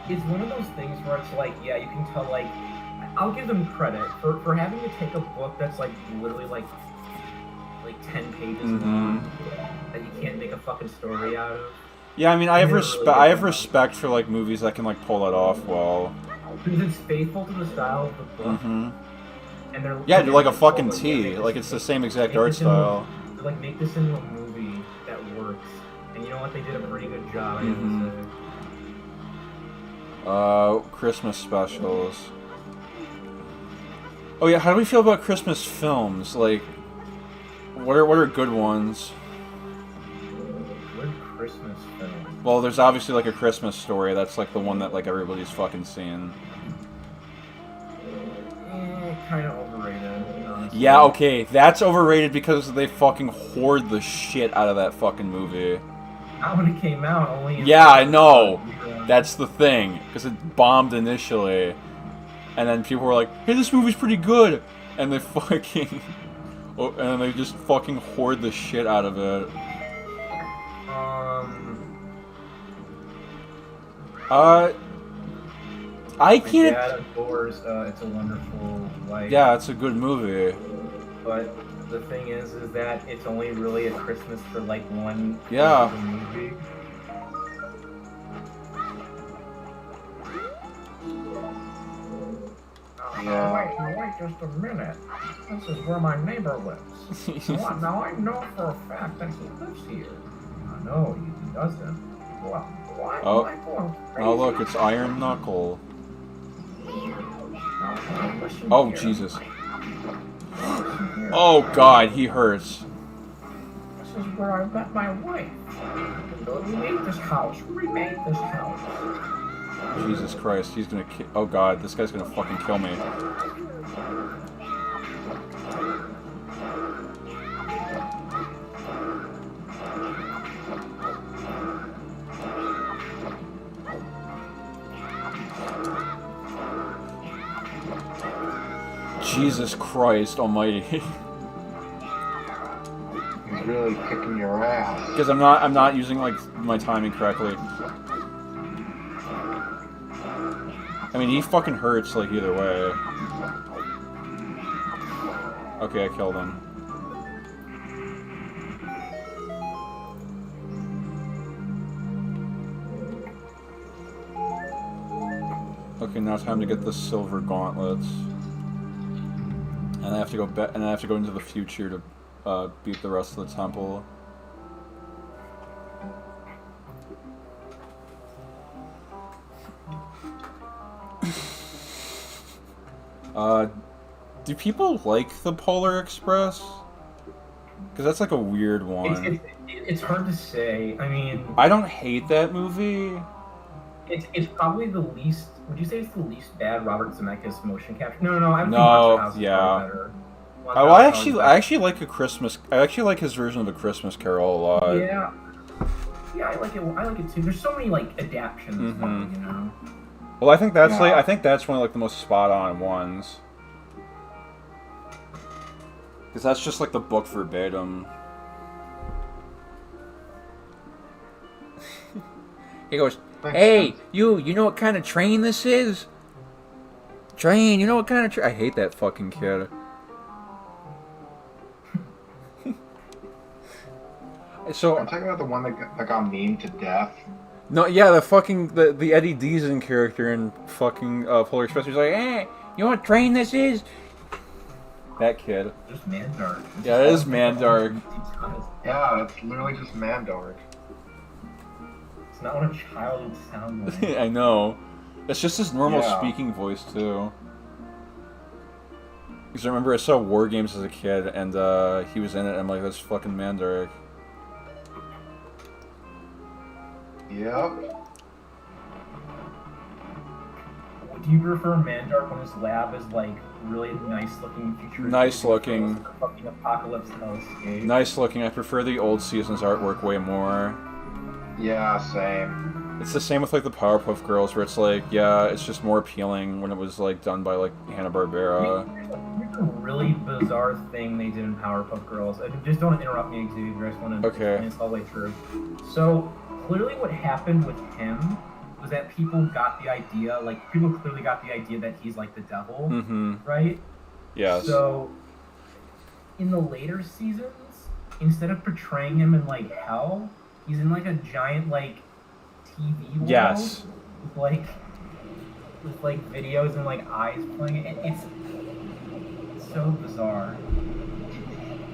It's one of those things where it's like, yeah, you can tell, like, I'll give them credit for having to take a book that's like literally like 10 pages long that you can't make a fucking story out of. Yeah, I mean, I have Really I have respect for like movies that can like pull that off well. Because it's faithful to the style of the book. And Yeah, they're like a like, fucking oh, T. Like it's the same exact make art this into style. like make this into a movie that works. And you know what? They did a pretty good job. I have to say. Christmas specials. Oh yeah, how do we feel about Christmas films? Like, what are good ones? Good Christmas film. Well, there's obviously like A Christmas Story. That's like the one that like everybody's fucking seen. Kind of overrated, honestly. Yeah, okay, that's overrated because they fucking hoard the shit out of that fucking movie. Not when it came out, only. Yeah, I know. That's the thing, because it bombed initially, and then people were like, "Hey, this movie's pretty good," and they fucking, and they just fucking hoard the shit out of it. I can't. My dad adores It's a Wonderful Life. Yeah, it's a good movie. But the thing is that it's only really a Christmas for like one. Yeah. Movie. Yeah. Wait just a minute. This is where my neighbor lives. Now I know for a fact that he lives here. No, he doesn't. Well, why am I going crazy? Oh look, it's Iron Knuckle. Listen Oh here. Jesus. Oh God, he hurts. This is where I met my wife. We made this house. We remade this house. Jesus Christ, he's gonna kill. Oh God, this guy's gonna fucking kill me. Jesus Christ Almighty. He's really kicking your ass. Because I'm not using like my timing correctly. I mean, he fucking hurts like either way. Okay, I killed him. Okay, now it's time to get the silver gauntlets. And I have to go and I have to go into the future to beat the rest of the temple. Do people like the Polar Express? Because that's like a weird one. It's hard to say. I mean, I don't hate that movie. it's probably the least. Would you say it's the least bad Robert Zemeckis motion capture? No. I would think No, Monster House is yeah. probably better. Oh, I actually like I actually like his version of A Christmas Carol a lot. Yeah, I like it. I like it too. There's so many like adaptations, you know. Well, I think that's I think that's one of like the most spot on ones. Because that's just like the book verbatim. He goes, "Hey, you know what kind of train this is? Train, you know what kind of train?" I hate that fucking kid. So I'm talking about the one that got memed to death. No, yeah, the Eddie Deason character in fucking Polar Express. He's like, "Hey, you know what train this is?" That kid. Just Mandark. Yeah, it is Mandark. Yeah, it's literally just Mandark. It's not what a child would sound like. I know. It's just his normal speaking voice too. Because I remember I saw War Games as a kid, and he was in it, and I'm like, that's fucking Mandark. Yep. Do you prefer Mandark when his lab is like really nice looking future? Nice looking. Fucking apocalypse hellscape. Nice looking. I prefer the old season's artwork way more. Yeah, same. It's the same with like the Powerpuff Girls, where it's like, yeah, it's just more appealing when it was like done by like Hanna-Barbera. Here's a really bizarre thing they did in Powerpuff Girls. Just don't interrupt me, Xavier. I just want to explain this all the way through. So clearly, what happened with him was that people got the idea, like people clearly got the idea that he's like the devil, right? Yes. So in the later seasons, instead of portraying him in like hell, he's in like a giant like TV world. Yes. With like videos and like eyes playing. It's so bizarre.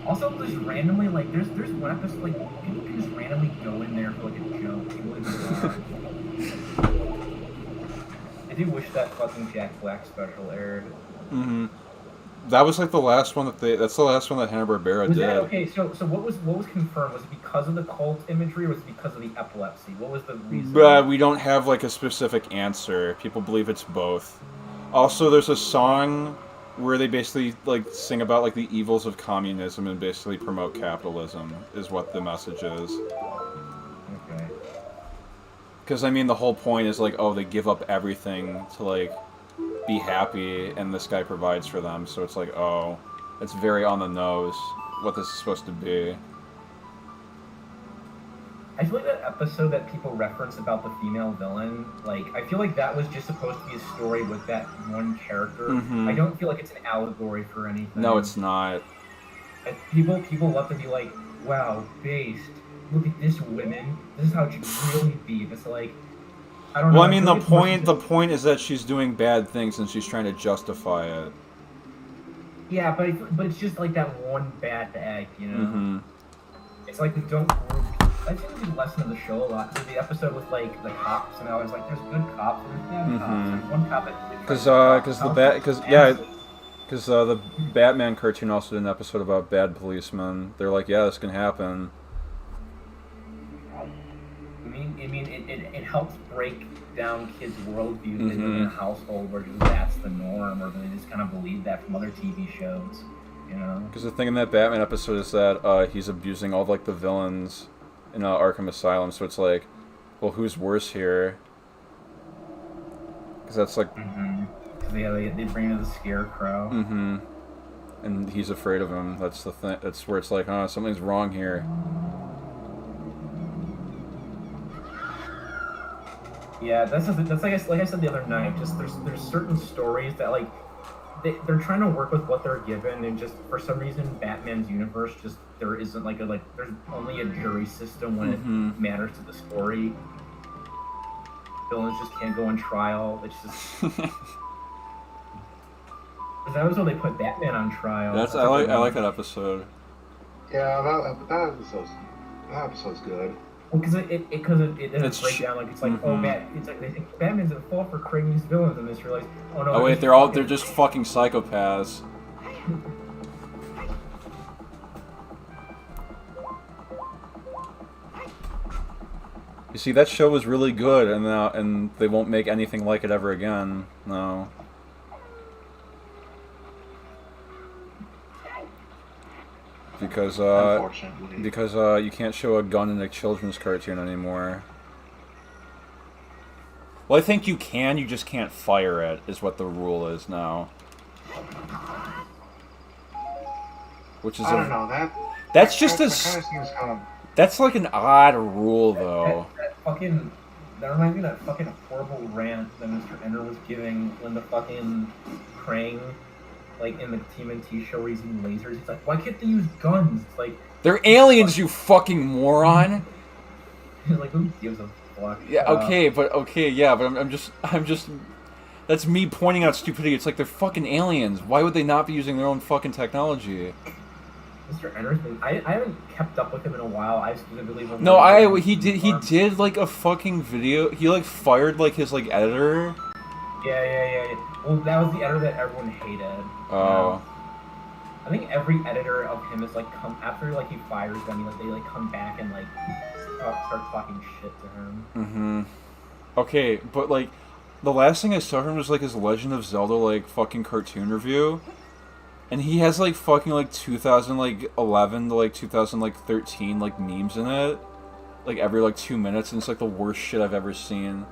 Also, just randomly like there's one episode like people can just randomly go in there for like a joke. It's really bizarre. I do wish that fucking Jack Black special aired. That was like the last one that's the last one that Hanna-Barbera did. Okay, so what was confirmed? Was it because of the cult imagery or was it because of the epilepsy? What was the reason? We don't have like a specific answer. People believe it's both. Also, there's a song where they basically like sing about like the evils of communism and basically promote capitalism is what the message is. Okay. Because I mean the whole point is like, oh, they give up everything to like be happy, and this guy provides for them, so it's like, oh, it's very on the nose what this is supposed to be. I feel like that episode that people reference about the female villain, like, I feel like that was just supposed to be a story with that one character. I don't feel like it's an allegory for anything. No, it's not. And people love to be like, wow, based. Look at this women. This is how it should really be. It's like, I don't know. Well, I mean, the point is that she's doing bad things and she's trying to justify it. Yeah, but it's just like that one bad egg, you know? It's like we don't group. I think it's a lesson of the show a lot. Because the episode with like the cops, and I was like, there's good cops, and there's bad cops. There's one cop that because the Batman cartoon also did an episode about bad policemen. They're like, yeah, this can happen. I mean, it helps break down kids' worldviews that live in a household where that's the norm, or they just kind of believe that from other TV shows, you know? Because the thing in that Batman episode is that he's abusing all like the villains in Arkham Asylum, so it's like, well, who's worse here? Because that's like... They bring in the Scarecrow. And he's afraid of him. That's the thing. That's where it's like, something's wrong here. Yeah, that's like I said the other night. Just there's certain stories that like they're trying to work with what they're given, and just for some reason Batman's universe just there isn't there's only a jury system when it matters to the story. Villains just can't go on trial. It's just that was when they put Batman on trial. I like that episode. Yeah, that episode's good. Because it doesn't break down like it's like it's like they think Batman's at fault for creating these villains, and they just realize, oh no. Oh wait, they're just fucking psychopaths. You see, that show was really good, and they won't make anything like it ever again. No. Because Unfortunately. you can't show a gun in a children's cartoon anymore. Well, I think you can. You just can't fire it. Is what the rule is now. Which is I don't know that. That's just that, a. that kind of seems kind of. That's like an odd rule, though. That reminds me of that fucking horrible rant that Mr. Ender was giving when the fucking Krang, like in the TMNT show where he's using lasers. He's like, why can't they use guns? It's like They're aliens, you fucking moron. like who gives a fuck? Yeah, okay, but I'm just. That's me pointing out stupidity. It's like they're fucking aliens. Why would they not be using their own fucking technology? Mr. Ender's been, I haven't kept up with him in a while. I specifically No, he did like a fucking video. He like fired like his like editor. Yeah. Well, that was the editor that everyone hated. Oh. I think every editor of him is like come after like he fires them, like they like come back and like start talking shit to him. Mm-hmm. Okay, but like the last thing I saw of him was like his Legend of Zelda like fucking cartoon review. And he has like fucking like 2011 to like 2013 like memes in it, like every like 2 minutes, and it's like the worst shit I've ever seen.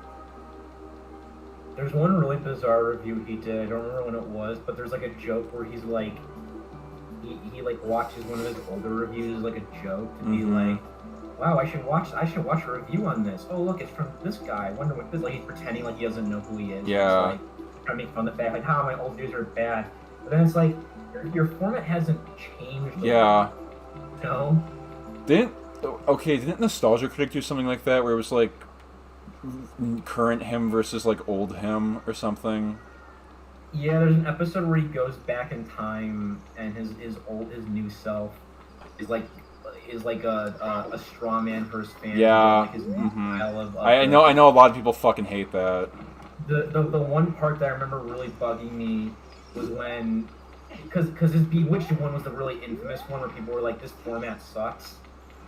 There's one really bizarre review he did. I don't remember when it was, but there's like a joke where he's like, he like watches one of his older reviews as like a joke to be like, wow, I should watch a review on this. Oh look, it's from this guy. I wonder what this. Like he's pretending like he doesn't know who he is. Yeah. He's, like trying to make fun of the fact like how my old views are bad. But then it's like your format hasn't changed. Yeah. No. Didn't Nostalgia Critic do something like that where it was like current him versus like old him or something? Yeah, there's an episode where he goes back in time and his new self is like a straw man for his family. Yeah. Like his new style of, I know a lot of people fucking hate that. The one part that I remember really bugging me was when, because his Bewitched one was the really infamous one where people were like, this format sucks.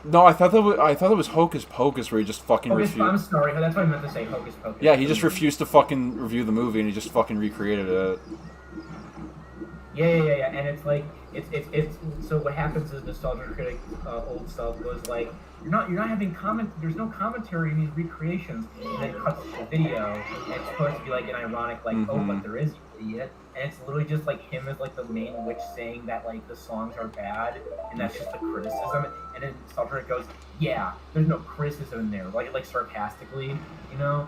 No, I thought that was Hocus Pocus where he just fucking refused. I'm sorry, that's what I meant to say, Hocus Pocus. Yeah, he just refused to fucking review the movie and he just fucking recreated it. Yeah, and it's like it's so what happens is Nostalgia Critic old self was like, you're not having there's no commentary in these recreations, and then it cuts to the video and it's supposed to be like an ironic like, oh, but there is, you idiot. And it's literally just like him as like the main witch saying that like the songs are bad and that's just a criticism, and then Nostalgia Critic goes, yeah, there's no criticism in there, like sarcastically, you know?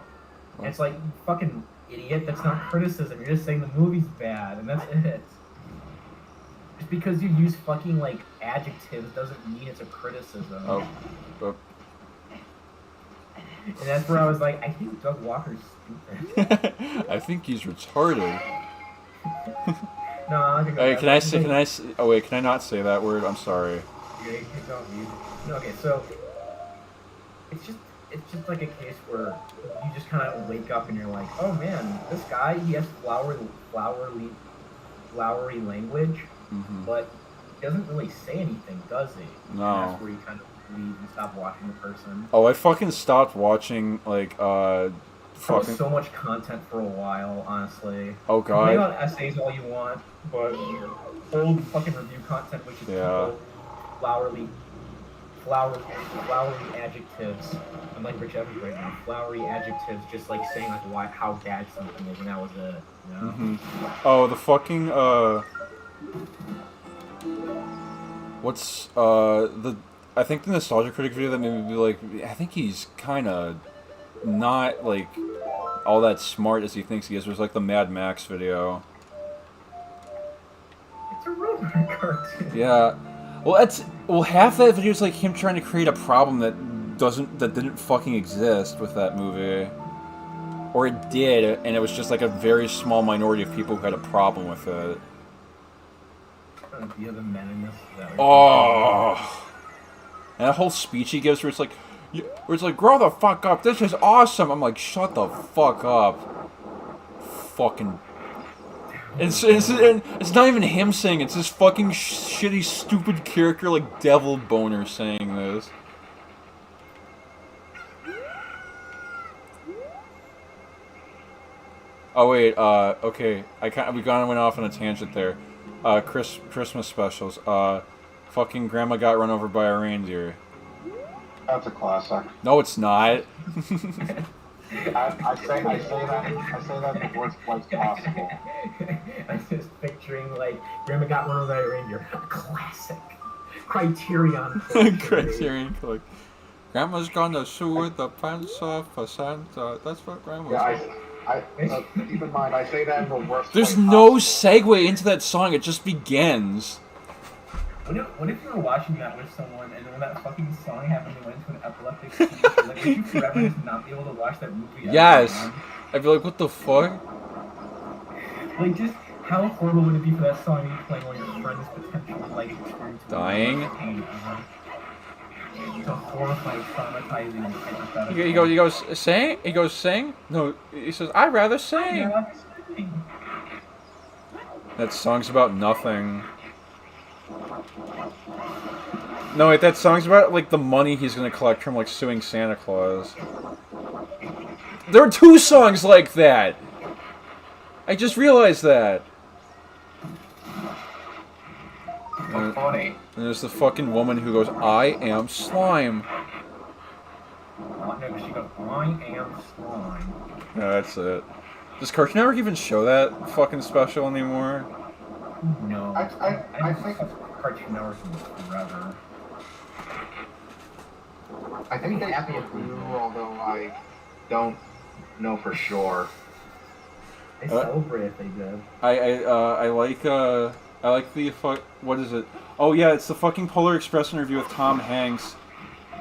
And it's like, you fucking idiot, that's not criticism, you're just saying the movie's bad, and that's it. Just because you use fucking like adjectives doesn't mean it's a criticism. Oh. And that's where I was like, I think Doug Walker's stupid. I think he's retarded. No, I think. Hey, can I? Oh wait, can I not say that word? I'm sorry. Okay, so it's just like a case where you just kind of wake up and you're like, oh man, this guy, he has flowery language, but he doesn't really say anything, does he? No. And that's where you kind of leave and stop watching the person. Oh, I fucking stopped watching like There was so much content for a while, honestly. Oh god. Play on essays all you want, but old fucking review content, which is people flowery adjectives. I'm like Rich Evans right now. Flowery adjectives, just like saying like how bad something is, and that was it. You know? Oh, the fucking what's I think the Nostalgia Critic video that made me be like, I think he's kind of not like all that smart as he thinks he is. It was like the Mad Max video. It's a road runner cartoon. Yeah. Well, half that video is like him trying to create a problem that didn't fucking exist with that movie. Or it did, and it was just like a very small minority of people who had a problem with it. The other men in this. Oh. And that whole speech he gives where it's like, grow the fuck up, this is awesome. I'm like, shut the fuck up. Fucking. It's not even him saying it, it's this fucking shitty, stupid character like Devil Boner saying this. Oh wait, okay. We went off on a tangent there. Christmas specials. Fucking grandma got run over by a reindeer. That's a classic. No, it's not. I say that in the worst place possible. I'm just picturing like grandma got one of that reindeer. Classic. Criterion. Criterion Collection. Grandma's gonna sew the pants off for Santa. That's what grandma's Keep in mind, I say that in the worst There's way no possible. segue into that song, it just begins. What if you were watching that with someone and when that fucking song happened and went into an epileptic seizure? Like, would you forever just not be able to watch that movie? Yes. I'd be like, what the fuck? Like, just how horrible would it be for that song to be playing while your friend is potentially, like, experiencing Dying? pain? It's a horrifying, traumatizing hypothetical. He goes, sing? He goes, sing? No, he says, I'd rather sing. Yeah, That song's about nothing. No, wait, that song's about, like, the money he's gonna collect from, like, suing Santa Claus. There are 2 songs like that! I just realized that! So funny. And there's the fucking woman who goes, I am slime. No, she goes, I am slime. Yeah, that's it. Does Cartoon Network even show that fucking special anymore? No. I think Cartoon Network forever. I think they still do, although I don't know for sure. I celebrate if they did. I like the what is it? Oh yeah, it's the fucking Polar Express interview with Tom Hanks,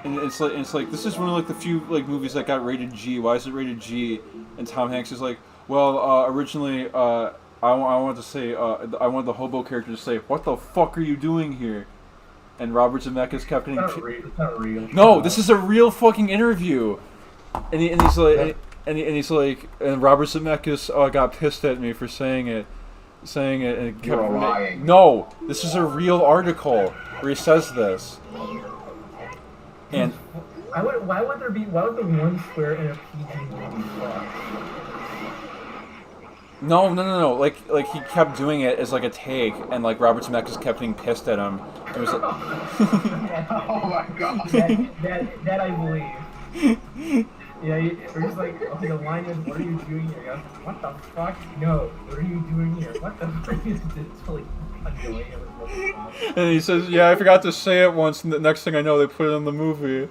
and it's like this is one of like the few like movies that got rated G. Why is it rated G? And Tom Hanks is like, well, originally I wanted to say I wanted the hobo character to say, what the fuck are you doing here? And Robert Zemeckis kept getting. It's not real. No, this is a real fucking interview, and he's like. And he's like, and Robert Zemeckis got pissed at me for saying it, and it kept You're lying. No, this is a real article where he says this. And why would the one swear in a PG movie fuck? no. Like he kept doing it as like a take, and like Robert Zemeckis kept getting pissed at him. It was like, Oh my god. That I believe. Yeah, we're just like, okay, the line is, what are you doing here? I was like, what the fuck? No, what are you doing here? What the fuck is this? It's really annoying. It was really fun. and he says, yeah, I forgot to say it once, and the next thing I know, they put it in the movie.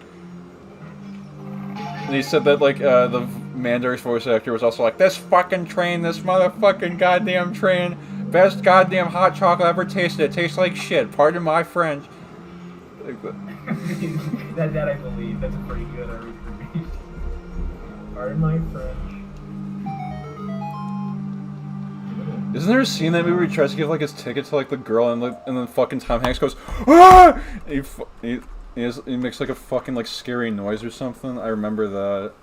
And he said that, like, the Mandarin's voice actor was also like, this fucking train, this motherfucking goddamn train, best goddamn hot chocolate I ever tasted. It tastes like shit. Pardon my French. Like, that I believe. That's a pretty good recreation. Pardon my French. Isn't there a scene in that movie where he tries to give like his ticket to like the girl and then fucking Tom Hanks goes, ah! He makes like a fucking like scary noise or something. I remember that.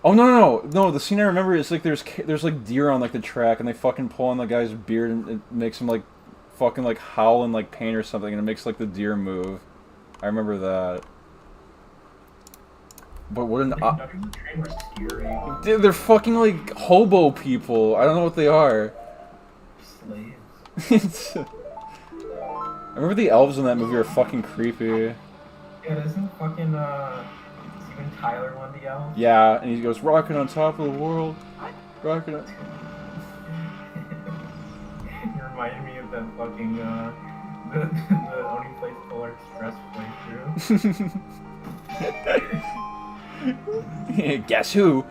Oh no! The scene I remember is like there's like deer on like the track and they fucking pull on the guy's beard and it makes him like fucking like howl in like pain or something and it makes like the deer move. I remember that. But what an they're fucking like hobo people. I don't know what they are. Slaves. I remember the elves in that movie are fucking creepy. Yeah, doesn't fucking Steven Tyler one of the elves? Yeah, and he goes rocking on top of the world, rocking on. You reminded me of that fucking the only place Polar Express playthrough. Guess who?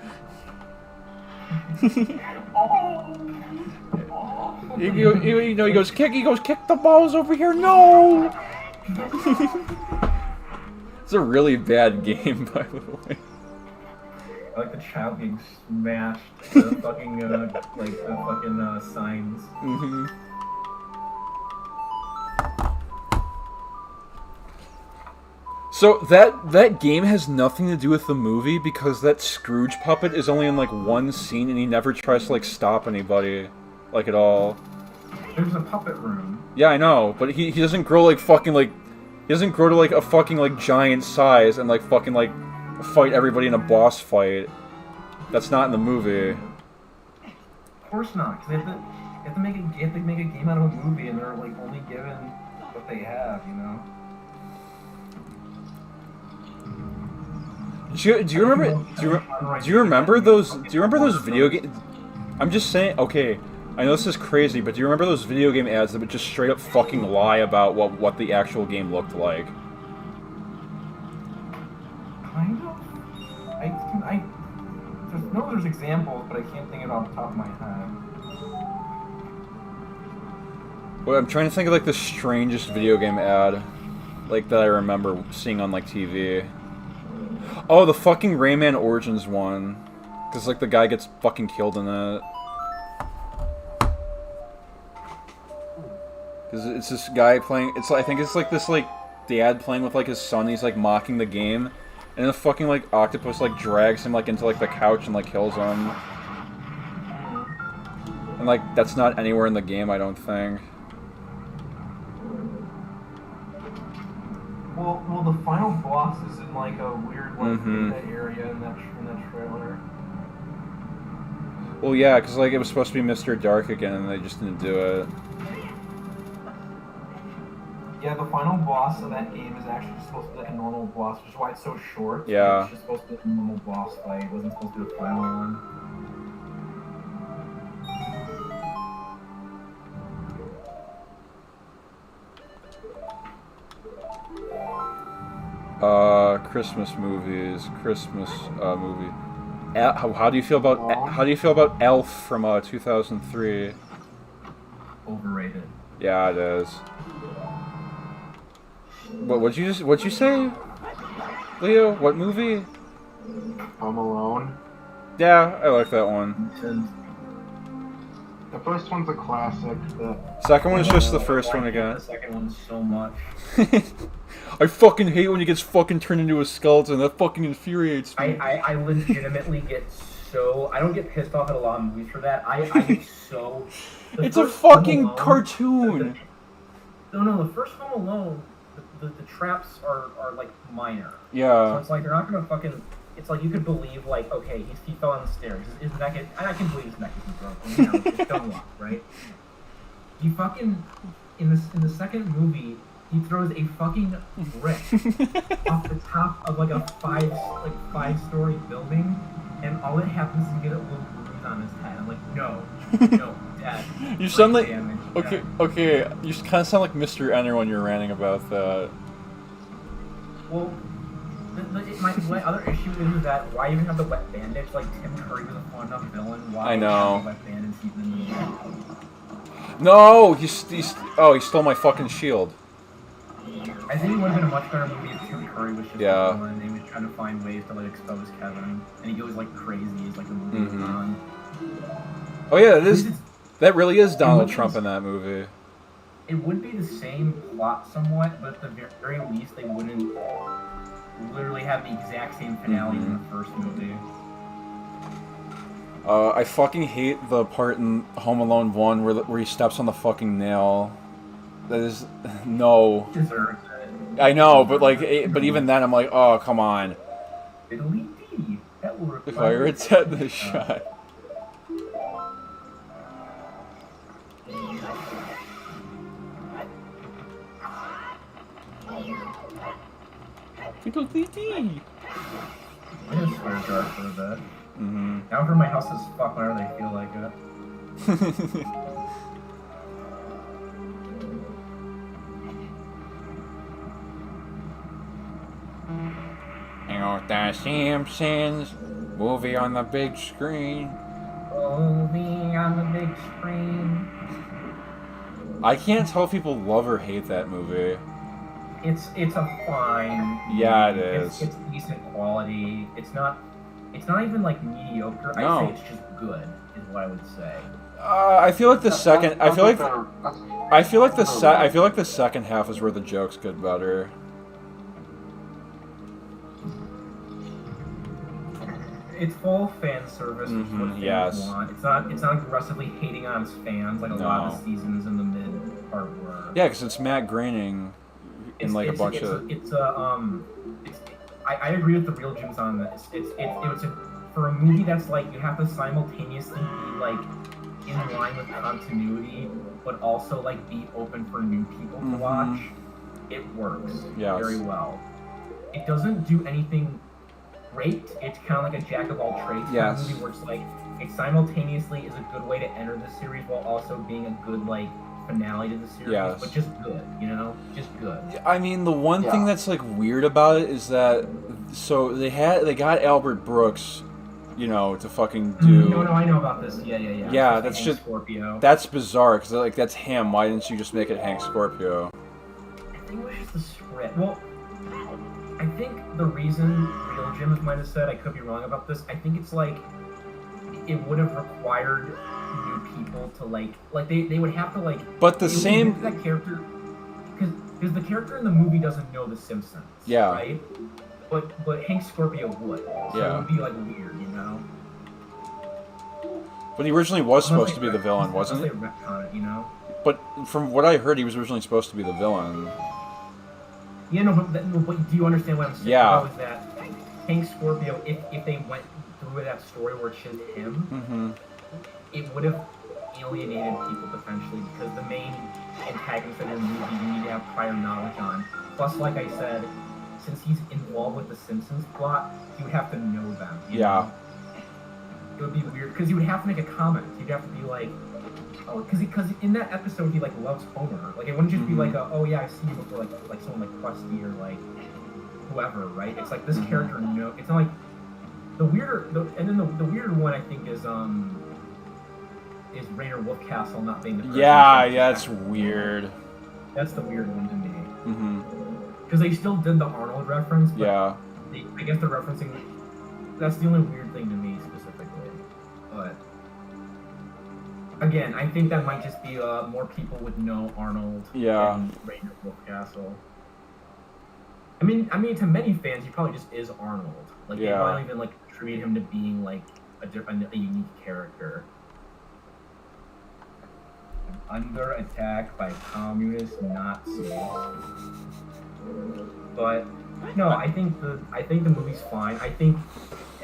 He goes kick the balls over here. No. It's a really bad game, by the way. I like the child being smashed. The fucking signs. Mm-hmm. So that game has nothing to do with the movie because that Scrooge puppet is only in like one scene and he never tries to like stop anybody, like at all. There's a puppet room. Yeah, I know, but he doesn't grow like fucking like he doesn't grow to like a fucking like giant size and like fucking like fight everybody in a boss fight. That's not in the movie. course not, because they have to make a game out of a movie, and they're like only given what they have, you know. Do you remember those video games? I'm just saying. Okay, I know this is crazy, but do you remember those video game ads that would just straight up fucking lie about what the actual game looked like? Kind of. I know there's examples, but I can't think of it off the top of my head. Well, I'm trying to think of like the strangest video game ad, like that I remember seeing on like TV. Oh, the fucking Rayman Origins one, because like the guy gets fucking killed in it. Because it's this guy playing. I think it's like this like dad playing with like his son. He's like mocking the game, and the fucking like octopus like drags him like into like the couch and like kills him. And like that's not anywhere in the game, I don't think. Well, the final boss is in like a weird like beta area in that trailer. Well, yeah, because like it was supposed to be Mr. Dark again, and they just didn't do it. Yeah, the final boss of that game is actually supposed to be like a normal boss, which is why it's so short. Yeah. It's just supposed to be a normal boss fight. It wasn't supposed to be a final one. Christmas movies, Christmas movie. How do you feel about Elf from 2003? Overrated. Yeah, it is. What'd you say, Leo? What movie? Home Alone. Yeah, I like that one. The first one's a classic. The second one is just the first one again. The second one so much. I fucking hate when he gets fucking turned into a skeleton. That fucking infuriates me. I legitimately get so... I don't get pissed off at a lot of movies for that. I get so... It's a fucking cartoon! No, the first Home Alone, the traps are like minor. Yeah. So it's like they're not gonna fucking... It's like you could believe, like, okay, he fell on the stairs. His neck is... I can believe his neck isn't broken. You know, it's dumb luck, right? You fucking... In the second movie... He throws a fucking brick off the top of like a five-story building, and all that happens is you get a little bruise on his head. I'm like, no, Dad. You sound like damage, okay. You kind of sound like Mr. Enter when you're ranting about that. Well, my other issue is that why even have the wet bandage? Like Tim Curry was a fun enough villain. Why I know. have the wet bandage even in the movie? No, he stole my fucking shield. I think it would have been a much better movie if Tim Curry was just Yeah. a villain and he was trying to find ways to like expose Kevin, and he goes like crazy as like the movie goes on. Oh yeah, that really is Donald Trump in that movie. It would be the same plot somewhat, but at the very least they wouldn't literally have the exact same finale in the first movie. I fucking hate the part in Home Alone 1 where he steps on the fucking nail. That is... no. Deserves it. I know, but like, but even then I'm like, oh, come on. Fiddly dee. That will If I were to hit the shot. Fiddly dee. I just swear jar for a bit. Now for my house is fuck whenever they feel like it. You know, The Simpsons, movie on the big screen. Movie on the big screen. I can't tell if people love or hate that movie. It's a fine. Yeah, it is. It's decent quality. It's not even like mediocre. No. I'd say it's just good, is what I would say. I feel like the second. I feel like the second half is where the jokes get better. It's full fan service, which is what fans yes. want. It's not aggressively hating on its fans like a lot of the seasons in the mid part were. Yeah, because it's Matt Groening in like a bunch of. I agree with the real Jim's on this. For a movie that's like you have to simultaneously be like in line with continuity, but also like be open for new people to watch, it works very well. It doesn't do anything great. It's kind of like a jack of all trades kind of movie where it's like it simultaneously is a good way to enter the series while also being a good like finale to the series, but just good, you know, just good. I mean, the one thing that's like weird about it is that so they got Albert Brooks, you know, to fucking do. No, I know about this. Yeah. Yeah, that's just Scorpio. That's bizarre because like that's him. Why didn't you just make it Hank Scorpio? I think it was just the script. Well, I think the reason Real Jim might have said, I could be wrong about this, I think it's like it would have required new people to like they would have to like. But the same that character, because the character in the movie doesn't know the Simpsons. Yeah. Right. But Hank Scorpio would. So it would be like weird, you know. But he originally was supposed to be the villain, wasn't he? You know. But from what I heard, he was originally supposed to be the villain. Yeah, no, but do you understand what I'm saying? Yeah. Was that Hank Scorpio, if they went through that story where it's just him, it would have alienated people potentially because the main antagonist of the movie you need to have prior knowledge on. Plus, like I said, since he's involved with the Simpsons plot, you would have to know them. You know? It would be weird because you would have to make a comment. You'd have to be like, oh, because in that episode he like loves Homer. Like it wouldn't just be like, oh yeah, I see you before like someone like Krusty or like whoever, right? It's like this character it's not like the weirder the weirder one I think is Rainer Wolfcastle not being the person. Yeah, that's weird. That's the weird one to me. Because they still did the Arnold reference. But I guess they're referencing. That's the only weird thing to me specifically. But again, I think that might just be more people would know Arnold than Rainer Wolfcastle. I mean, to many fans, he probably just is Arnold. Like they probably even like attribute him to being like a unique character. Under attack by communist Nazis. But no, I think the movie's fine. I think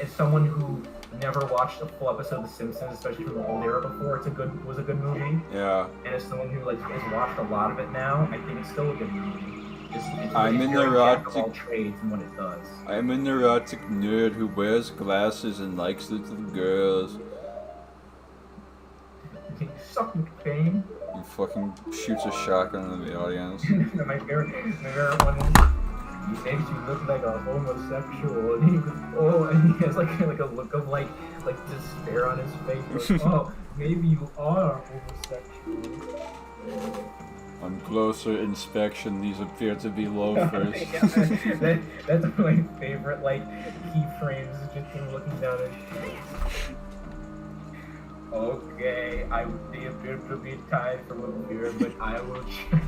as someone who never watched a full episode of The Simpsons, especially from the old era before, was a good movie. Yeah. And as someone who like has watched a lot of it now, I think it's still a good movie. I'm an erotic trades and what it does. I'm an erotic nerd who wears glasses and likes little girls. You suck, McBain. He fucking shoots a shotgun in the audience. my favorite one is he makes you look like a homosexual, and he has like a look of like despair on his face. Like, oh, maybe you are homosexual. On closer inspection, these appear to be loafers. That's my favorite like keyframes, just him looking down at shit. Okay, they appear to be tied from up here, but I will check.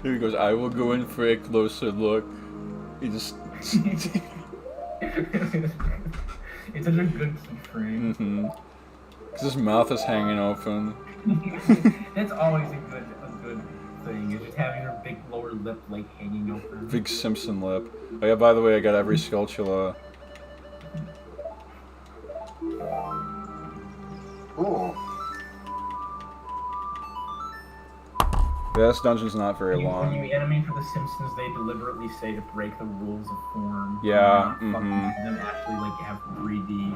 Here he goes, I will go in for a closer look. He just... It's such a good keyframe. Because his mouth is hanging open. That's always a good thing, is just having your big lower lip like hanging open. Big Simpson lip. Oh yeah, by the way, I got every Skulltula. Ooh. Yeah, this dungeon's not very long. When you animate for The Simpsons, they deliberately say to break the rules of form. Yeah, Them actually like have 3D.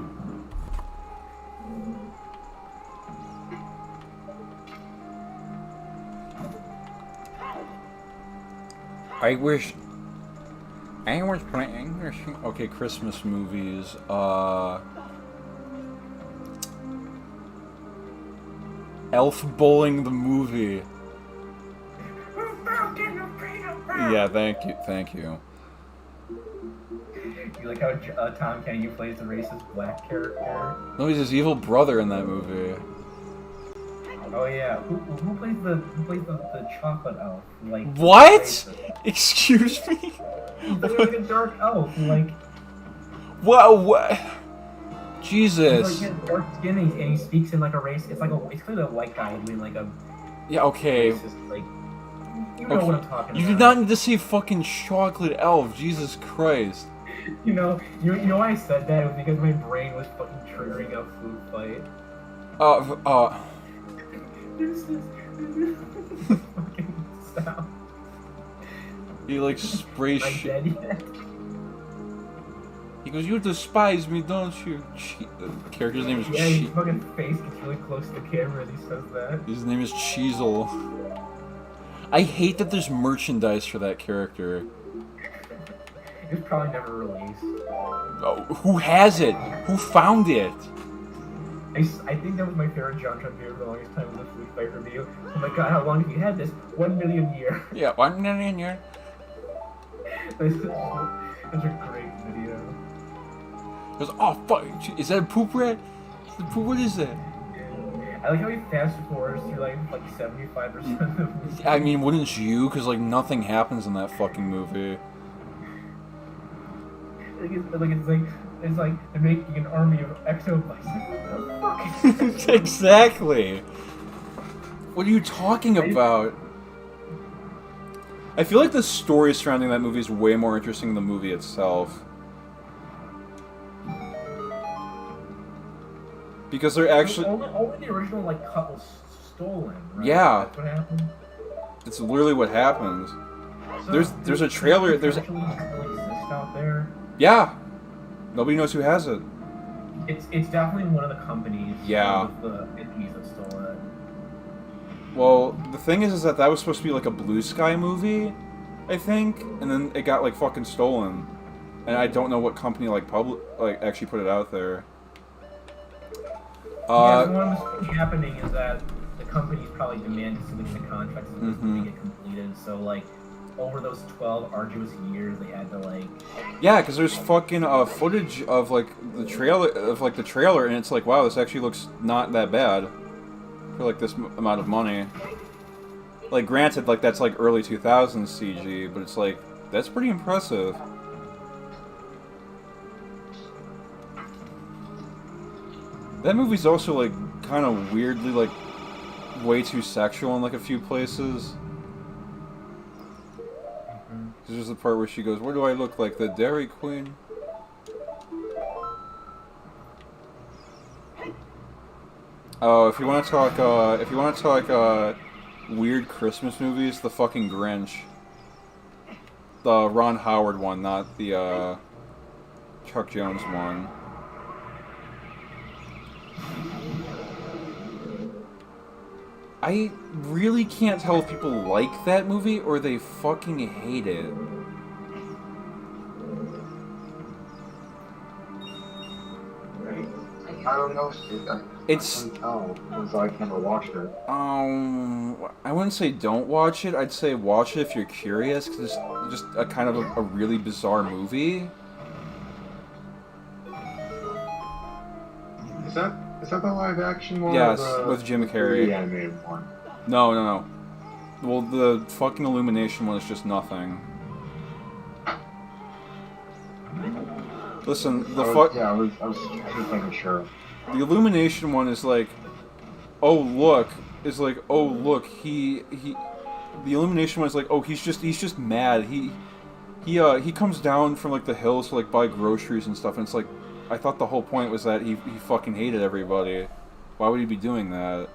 I was playing. Okay, Christmas movies. Elf Bowling the movie. Yeah, thank you. You like how Tom Kenny plays the racist black character? No, he's his evil brother in that movie. Oh yeah, who plays the chocolate elf? Like what? Excuse me? He's like a dark elf, like. What? Jesus. He's like dark skin and he speaks in like a race. It's clearly a white guy doing like a. Yeah. Okay. Racist, like. You know what I'm talking about. You do not need to say fucking chocolate elf. Jesus Christ. You know why I said that? It was because my brain was fucking triggering a food fight. This is fucking sound. He like sprays I'm shit. dead yet. He goes, "You despise me, don't you?" The character's name is Yeah, his fucking face gets really close to the camera and he says that. His name is Cheezel. I hate that there's merchandise for that character. It was probably never released. Oh, who has it? Who found it? I think that was my favorite John Trump video for the longest time, was the food fight review. Oh my god, how long have you had this? 1 million years. Yeah, 1 million year. This is a great video. He goes, "Oh fuck, is that a poop rat? What is that?" I like how he fast forwards through like 75% of the movie. I mean, wouldn't you? Because like nothing happens in that fucking movie. It's like they're making an army of exobites. What the fuck? Exactly. What are you talking about? I feel like the story surrounding that movie is way more interesting than the movie itself. Because they're actually... Only the original like cut was stolen, right? Yeah. That's what happened? It's literally what happens. So, There's a trailer... There's a... actually still exist out there. Yeah. Nobody knows who has it. It's definitely one of the companies. Yeah. Of the entities that stole it. Well, the thing is that was supposed to be like a Blue Sky movie, I think, and then it got like fucking stolen, and I don't know what company like actually put it out there. Yeah, so one of the happening is that the companies probably demanded so that the contracts to get completed. So like over those 12 arduous years, they had to like. Yeah, because there's fucking footage of like the trailer, and it's like, wow, this actually looks not that bad for like this amount of money. Like, granted, like that's like early 2000s CG, but it's like that's pretty impressive. That movie's also like kind of weirdly like way too sexual in like a few places. There's the part where she goes, "What do I look like, the Dairy Queen?" Oh, if you want to talk, weird Christmas movies, the fucking Grinch. The Ron Howard one, not the, Chuck Jones one. I really can't tell if people like that movie or they fucking hate it. I don't know, Steve. I couldn't tell because I've never watched it. I wouldn't say don't watch it. I'd say watch it if you're curious, because it's just a kind of a really bizarre movie. Is that the live action one? Yes, or the, with Jim Carrey. The animated one. No. Well, the fucking Illumination one is just nothing. Listen, Yeah, I was just making sure. The Illumination one is like, oh look, the Illumination one is like, oh, he's just mad. He comes down from like the hills to like buy groceries and stuff, and it's like, I thought the whole point was that he fucking hated everybody. Why would he be doing that?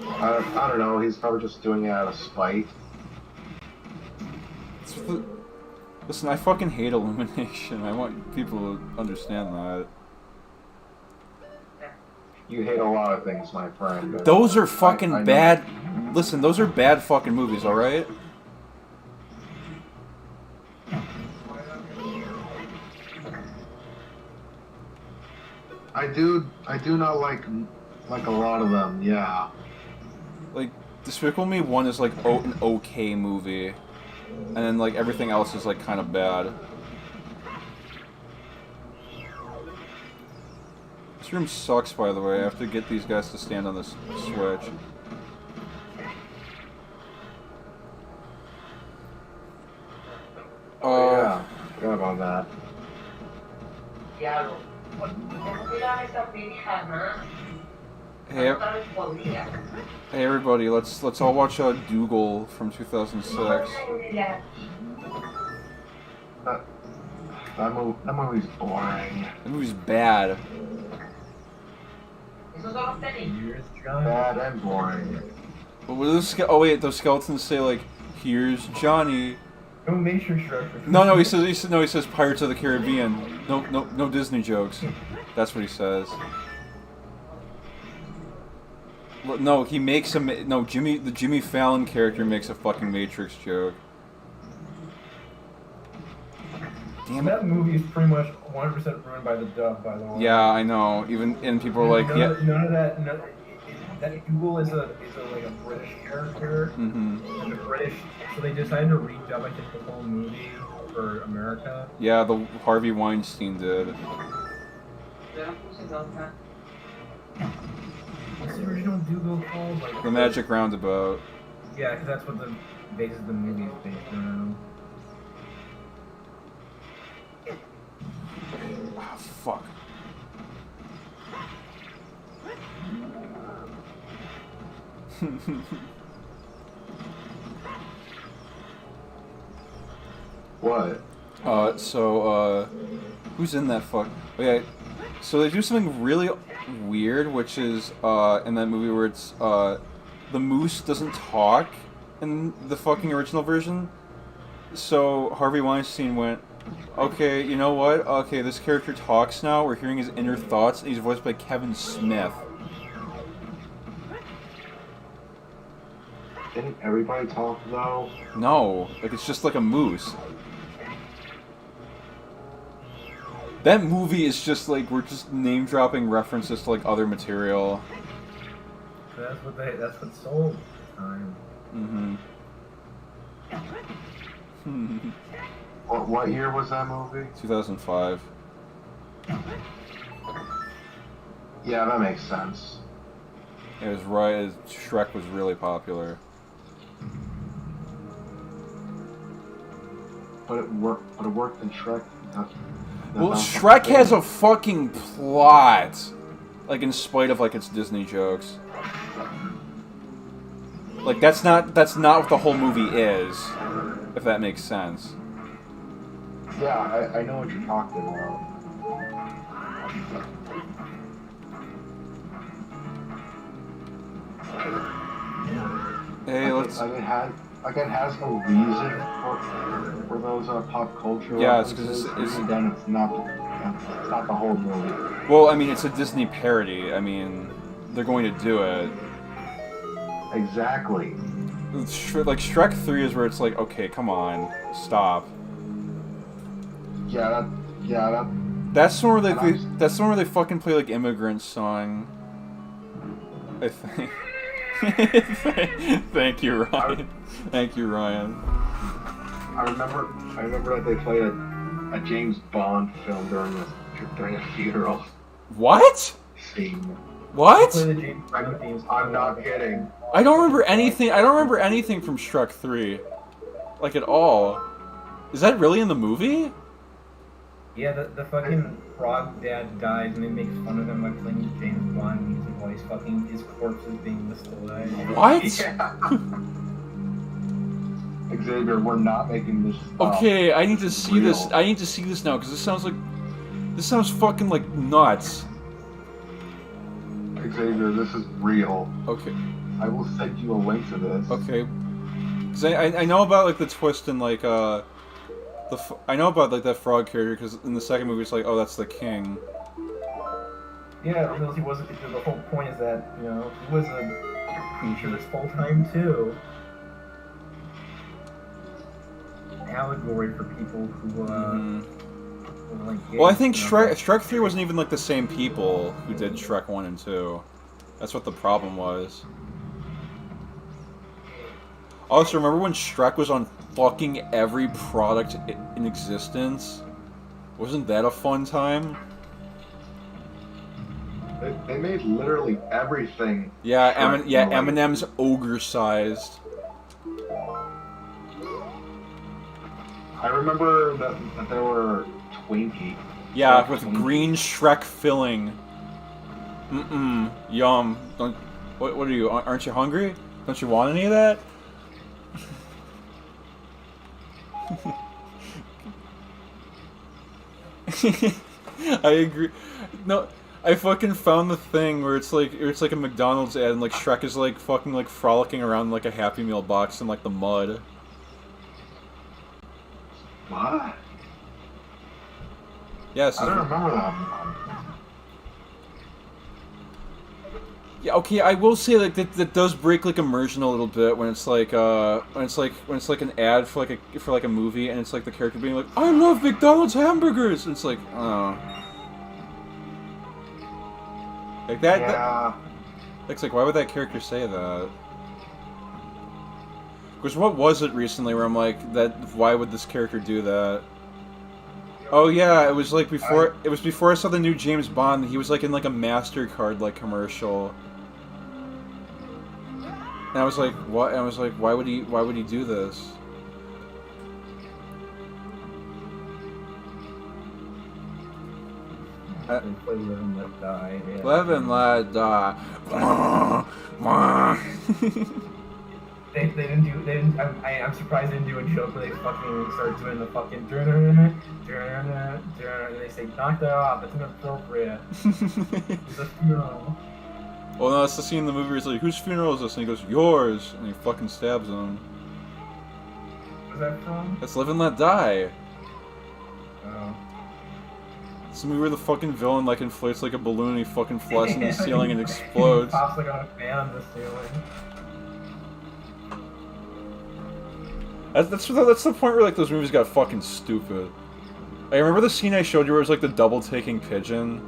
I don't know. He's probably just doing it out of spite. Listen, I fucking hate Illumination. I want people to understand that. You hate a lot of things, my friend. Those are fucking bad. Listen, those are bad fucking movies, alright? I do not like a lot of them, yeah. Like, Despicable Me 1 is like an okay movie. And then like everything else is like kind of bad. This room sucks, by the way. I have to get these guys to stand on this switch. Yeah, forgot about that. Hey everybody, let's all watch Dougal from 2006. That movie's boring. That movie's bad. Here's Johnny. Bad and boring. What was this? Oh wait, those skeletons say like, "Here's Johnny." No nature structure. No, he says Pirates of the Caribbean. No Disney jokes. That's what he says. No, he makes a the Jimmy Fallon character makes a fucking Matrix joke. Damn it. That movie is pretty much 100% ruined by the dub, by the way. Yeah, I know. And people are like, yeah. None of that. That Google is a British character. Mm-hmm. And the British, so they decided to redub, I think, the whole movie for America. Yeah, the Harvey Weinstein did. What's the original Google called? Like, The Magic Roundabout. yeah, because that's what the basis of the movie is based around. Ah, fuck. What? Who's in that fuck? Okay, so they do something really weird, which is, in that movie where it's, the moose doesn't talk in the fucking original version. So Harvey Weinstein went, okay, you know what? Okay, this character talks now, we're hearing his inner thoughts, and he's voiced by Kevin Smith. Didn't everybody talk though? No, like it's just like a moose. That movie is just like, we're just name dropping references to like other material. That's what sold at the time. Mm-hmm. What year was that movie? 2005. Yeah, that makes sense. It was right. Shrek was really popular. But it worked. But it worked in Shrek. Well, Shrek has a fucking plot, like in spite of like its Disney jokes. Like that's not what the whole movie is, if that makes sense. Yeah, I know what you're talking about. Hey, let's. It has no reason for those pop culture. Yeah, it's because then it's not the whole movie. Well, I mean, it's a Disney parody. I mean, they're going to do it. Exactly. Like Shrek 3 is where it's like, okay, come on, stop. That's the one where they fucking play like Immigrant Song. I think. Thank you, Ryan. Thank you, Ryan. I remember that they played a James Bond film during a funeral What? scene. What? I'm not kidding. I don't remember anything. I don't remember anything from Shrek 3, like at all. Is that really in the movie? Yeah, the fucking frog dad dies and it makes fun of him by playing James Bond music while his corpse is being whisked away. What? Yeah. Xavier, we're not making this up. Okay, I need to see real. this. I need to see this now because this sounds fucking like nuts. Xavier, this is real. Okay. I will send you a link to this. Okay. Because I know about like the twist in like I know about like that frog character because in the second movie it's like, oh, that's the king. Yeah, because he wasn't. The whole point is that he was a creature this whole time too. Allegory for people who like. Well, I think Shrek 3 wasn't even like the same people who did Shrek 1 and 2. That's what the problem was. Also, remember when Shrek was on fucking every product in existence? Wasn't that a fun time? They made literally everything. Yeah, M&M's ogre-sized. I remember that there were Twinkie. Yeah, Shrek with Twinkie. green Shrek filling. Yum. What are you? Aren't you hungry? Don't you want any of that? I agree. No, I fucking found the thing where it's like a McDonald's ad and like Shrek is like fucking like frolicking around like a Happy Meal box in like the mud. What? Yes. I don't remember that. Yeah, okay, I will say like that does break like immersion a little bit when it's like when it's like an ad for like a movie and it's like the character being like, I love McDonald's hamburgers. And it's like, oh. Like that. Yeah. It's like, why would that character say that? Because what was it recently where I'm like, why would this character do that? Oh yeah, it was like before. It was before I saw the new James Bond. He was like in like a MasterCard like commercial. And I was like, what? And I was like, why would he do this? Live and let die. Yeah. Live and let die. They didn't. I'm surprised they didn't do a joke where they fucking start doing the fucking and they say knock that off. It's inappropriate. It's a funeral. Oh no, it's the scene in the movie where he's like, whose funeral is this? And he goes, yours, and he fucking stabs him. Where's that from? That's Live and Let Die. Oh. It's the movie where the fucking villain like inflates like a balloon and he fucking flies into the ceiling and explodes. He pops like on a fan on the ceiling. That's the point where like those movies got fucking stupid. I remember the scene I showed you where it was like the double taking pigeon.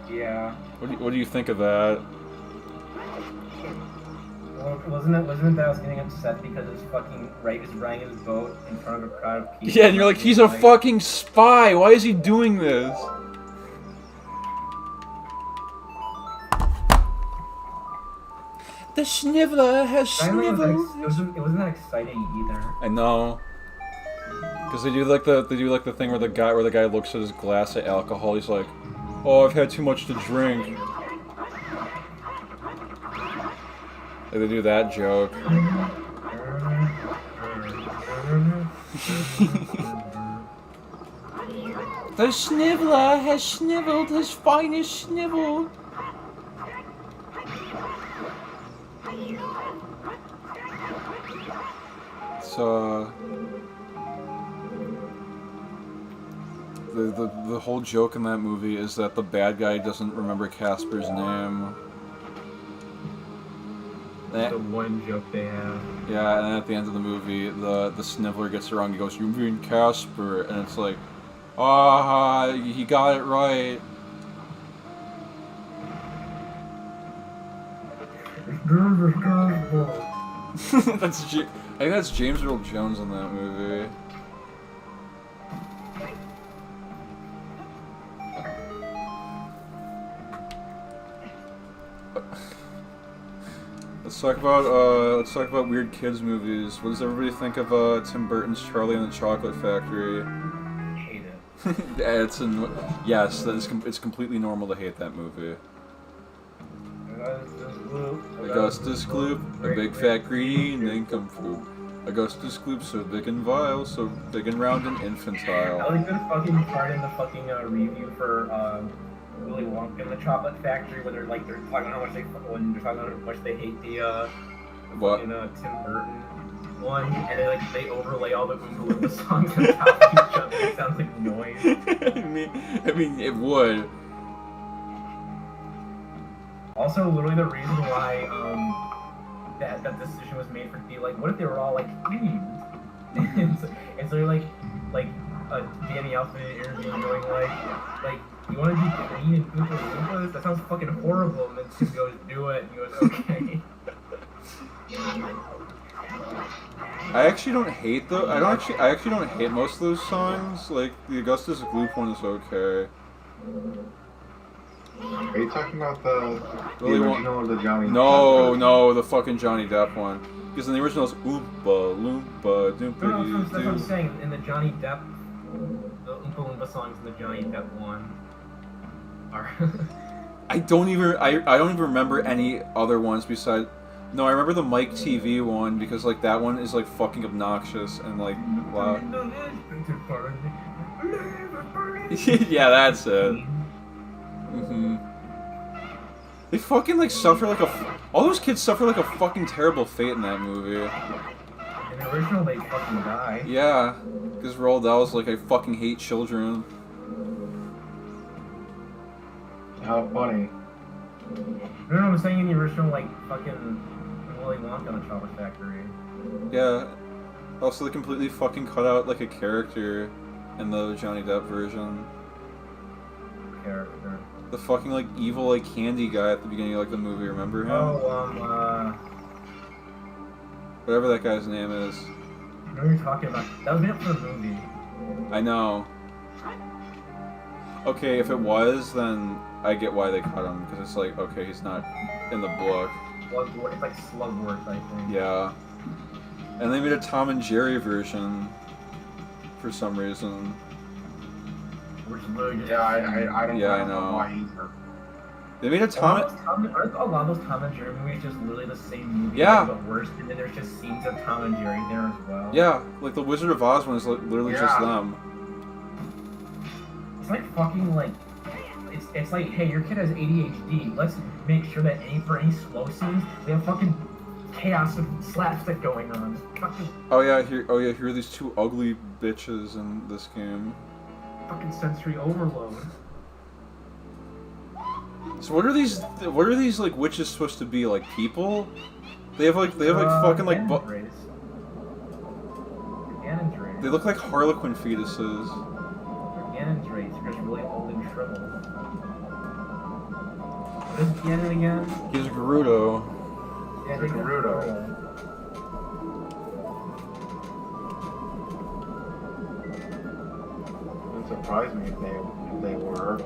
Yeah. What do you think of that? Well, wasn't it that I was getting upset because his fucking right is riding his boat in front of a crowd of people? Yeah, and you're like, he's a fucking spy. Why is he doing this? The Sniveler has sniveled. It wasn't that exciting either. I know. Because they do like the thing where the guy looks at his glass of alcohol. He's like, "Oh, I've had too much to drink." Like they do that joke. The Sniveler has sniveled his finest snivel. So the whole joke in that movie is that the bad guy doesn't remember Casper's name. The one joke they have. Yeah, and then at the end of the movie, the Sniveler gets it wrong. He goes, "You mean Casper?" And it's like, ah, he got it right. I think that's James Earl Jones in that movie. Let's talk about weird kids movies. What does everybody think of Tim Burton's Charlie and the Chocolate Factory? Hate it. Yes, it's completely normal to hate that movie. Augustus Gloop, a big fat greedy nincompoop. Augustus Gloop, so big and vile, so big and round and infantile. I like the fucking part in the fucking review for Willy Wonka and the Chocolate Factory where they're talking about how much they hate the fucking Tim Burton one, and they overlay all the Oompa Loompa songs on top of each other. It sounds like noise. I mean, it would. Also, literally the reason why that decision was made for to be like, what if they were all like clean? and so you're like Danny Elfman in an interview going like you want to be clean and Oompa Loompas? That sounds fucking horrible. And then Tim goes, do it. And he goes, okay. I actually don't hate I actually don't hate most of those songs. Like the Augustus Gloop one is okay. Are you talking about the original or the Johnny Depp? No, the fucking Johnny Depp one. Because in the original it's Oompa Loompa Doompa No, that's what I'm saying. In the Johnny Depp, the Oompa Loompa songs in the Johnny Depp one are... I don't even remember any other ones besides... No, I remember the Mike TV one because like that one is like fucking obnoxious and like loud. Yeah, that's it. Mm-hmm. They fucking like suffer like all those kids suffer like a fucking terrible fate in that movie. In the original, they fucking die. Yeah, because Roald Dahl's like, I fucking hate children. How funny. No, I'm saying in the original, like, fucking Willy Wonka and the Chocolate Factory. Yeah. Also, they completely fucking cut out like a character in the Johnny Depp version. Character. The fucking like evil like candy guy at the beginning of like the movie. Remember him? Oh, Whatever that guy's name is. I know what you're talking about. That was made up for the movie. I know. Okay, if it was, then I get why they cut him, because it's like, okay, he's not in the book. Slugworth, it's like Slugworth, I think. Yeah. And they made a Tom and Jerry version for some reason. Which is literally just... Yeah, I don't Yeah, I know know. why either. They made a Tom... Aren't a lot of those Tom and Jerry movies just literally the same movie, Yeah. but worse, and then there's just scenes of Tom and Jerry there as well? Yeah, like the Wizard of Oz one is literally just them. It's like fucking like... It's like, hey, your kid has ADHD. Let's make sure that for any slow scenes, we have fucking chaos and slapstick going on. Fucking... Oh yeah, here are these two ugly bitches in this game. Fucking sensory overload. So what are these like witches supposed to be, like people? They have fucking like Ganon's race. They look like Harlequin fetuses. Ganon's race, you're just really old and shriveled. What is Ganon again? He's Gerudo. Yeah, He's Gerudo. Wouldn't surprise me if they were.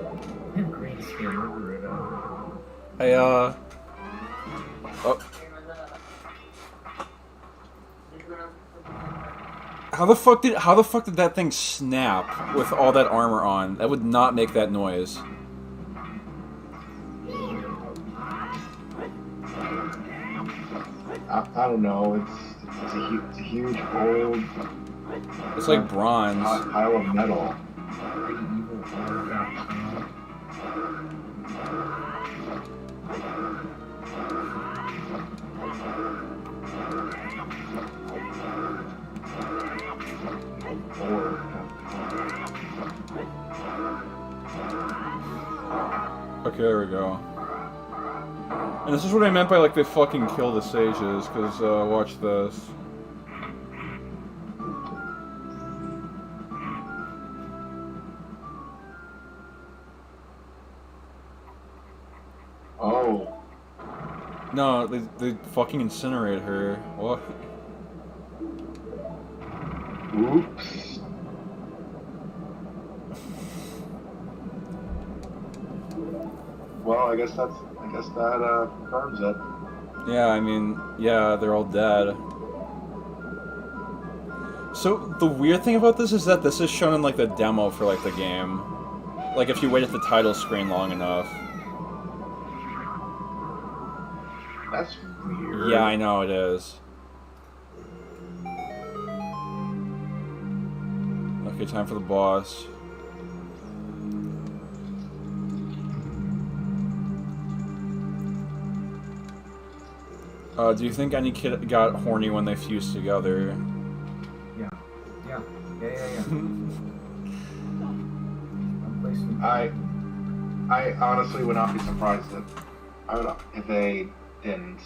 They have green skin, Gerudo. Oh. How the fuck did that thing snap with all that armor on? That would not make that noise. I don't know. It's a huge old. It's like bronze. Pile of metal. Okay, there we go. And this is what I meant by like they fucking kill the sages, because watch this. Oh. No, they fucking incinerate her. What? Oops. Well, I guess that confirms it. Yeah, I mean, yeah, they're all dead. So the weird thing about this is that this is shown in like the demo for like the game. Like if you wait at the title screen long enough. That's weird. Yeah, I know it is. Okay, time for the boss. Do you think any kid got horny when they fused together? Yeah. I honestly would not be surprised if they didn't.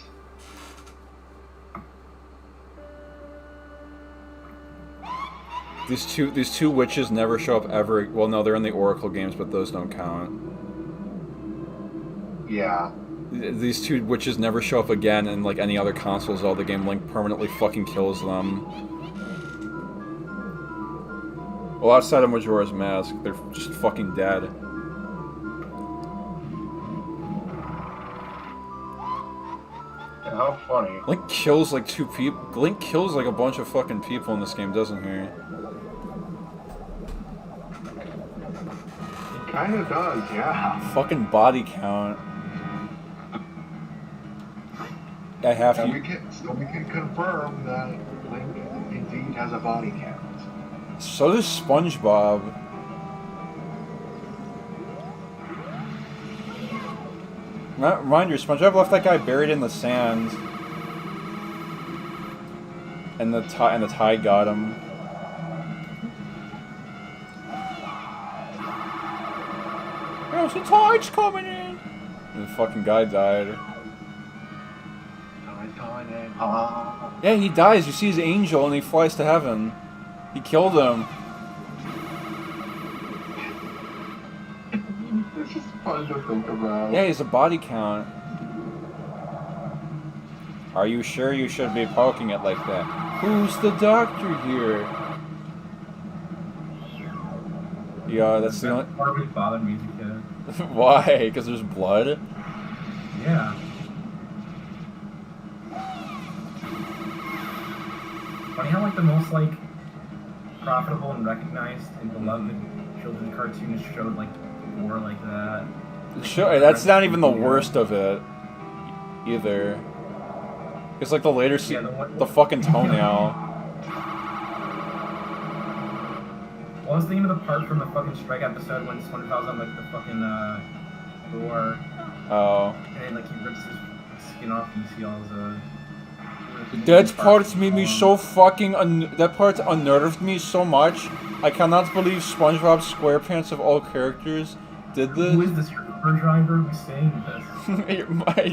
These two witches never show up ever. Well, no, they're in the Oracle games, but those don't count. Yeah. These two witches never show up again in like any other consoles. All the game Link permanently fucking kills them. Well, outside of Majora's Mask, they're just fucking dead. How funny. Link kills like two people. Link kills like a bunch of fucking people in this game, doesn't he? It kind of does, yeah. Fucking body count. I have So to. we can confirm that Link indeed has a body count. So does SpongeBob. Reminder, SpongeBob left that guy buried in the sand. And the tide got him. There's the tide's coming in! And the fucking guy died. Yeah, he dies. You see his angel and he flies to heaven. He killed him. It's just fun to think about. Yeah, he's a body count. Are you sure you should be poking it like that? Who's the doctor here? Yeah, that's the only... part which bothered me as a kid. Why? Because there's blood? Yeah. Funny how like the most like profitable and recognized and beloved children's cartoons showed like more like that. Sure, that's not even the worst of it, either. It's like the later the fucking toenail. Well, I was thinking of the part from the fucking Strike episode when SpongeBob's on like the fucking door. Oh. And like he rips his skin off and you see all his That part made me so fucking that part unnerved me so much. I cannot believe SpongeBob SquarePants of all characters did this. Who is this Uber driver who's saying this?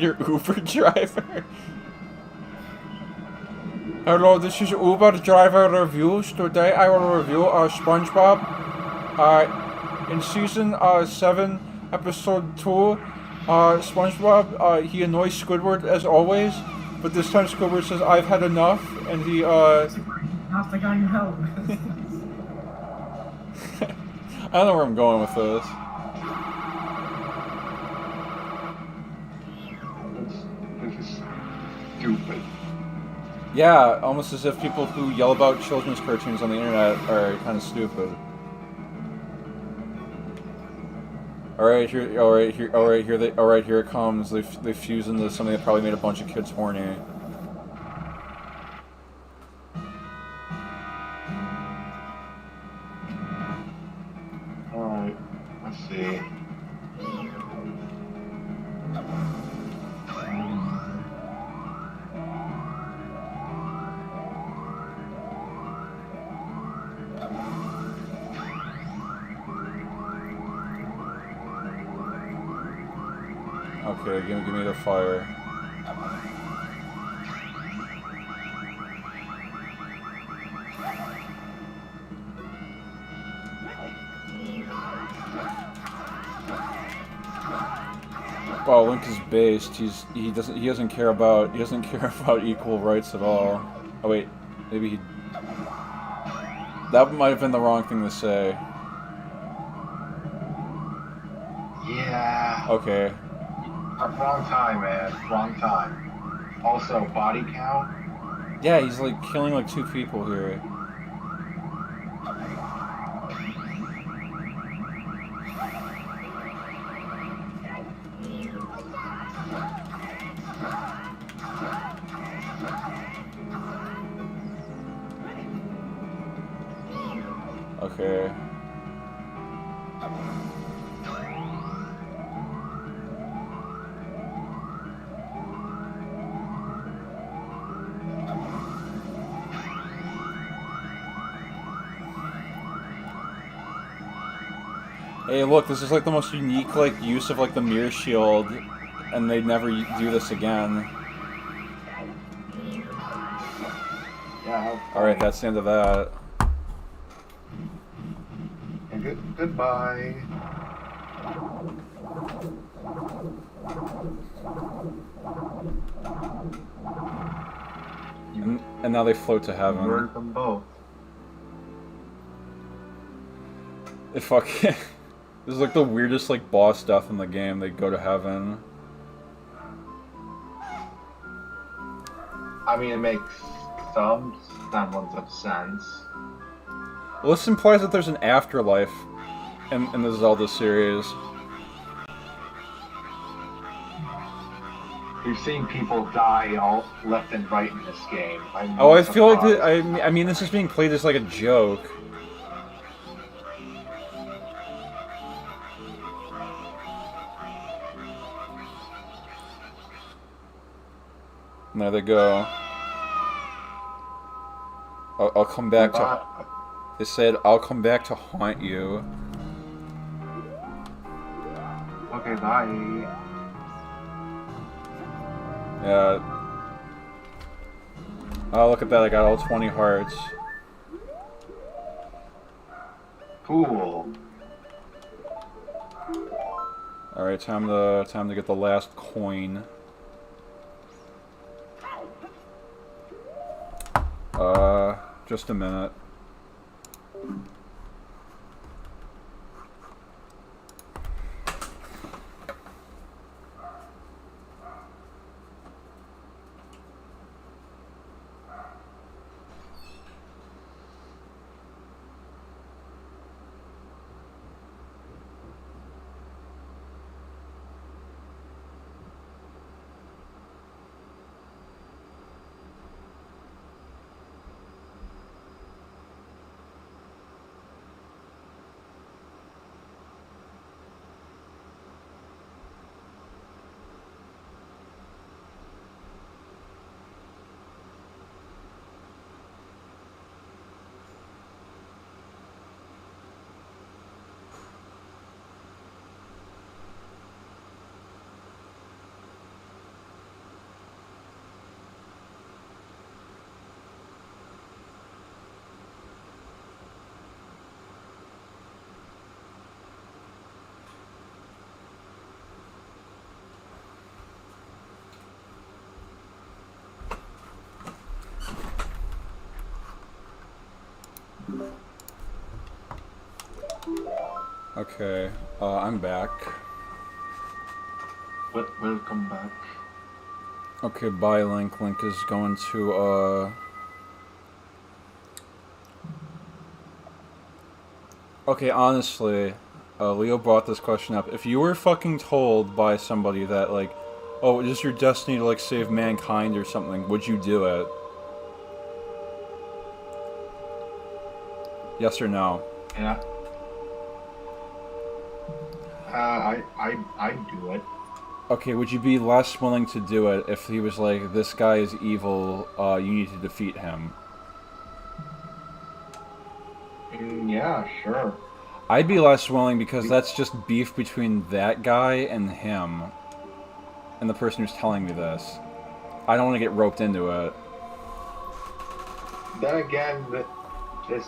your Uber driver? Hello, this is Uber driver reviews. Today I will review SpongeBob in season 7, episode 2. SpongeBob, he annoys Squidward as always, but this time Squidward says, "I've had enough," and he, Not the guy you help. I don't know where I'm going with this. This is stupid. Yeah, almost as if people who yell about children's cartoons on the internet are kind of stupid. Alright, here it comes. They fuse into something that probably made a bunch of kids horny. Alright, let's see. Okay, give me the fire. Wow, Link is based. He doesn't care about equal rights at all. Oh wait, maybe he. That might have been the wrong thing to say. Yeah. Okay. Wrong time, man. Wrong time. Also, body count. Yeah, he's like killing like 2 people here. Okay. Hey, look, this is like the most unique like use of like the mirror shield, and they'd never do this again. Yeah. Alright, that's the end of that. And goodbye. And now they float to heaven. Learn them both. It fucking... This is like the weirdest like boss death in the game. They go to heaven. I mean, it makes some semblance of sense. Well, this implies that there's an afterlife in the Zelda series. We've seen people die all left and right in this game. Oh, I feel like I mean, this is being played as like a joke. And there they go. I'll come back to... It said, I'll come back to haunt you. Okay, bye. Yeah. Oh, look at that, I got all 20 hearts. Cool. Alright, time to get the last coin. Just a minute. Okay, I'm back. Welcome back. Okay, bye, Link. Link is going to, Okay, honestly, Leo brought this question up. If you were fucking told by somebody that, like, oh, it is your destiny to, like, save mankind or something, would you do it? Yes or no? Yeah. I'd do it. Okay, would you be less willing to do it if he was like, this guy is evil, you need to defeat him? Yeah, sure. I'd be less willing because that's just beef between that guy and him. And the person who's telling me this. I don't want to get roped into it. Then again, this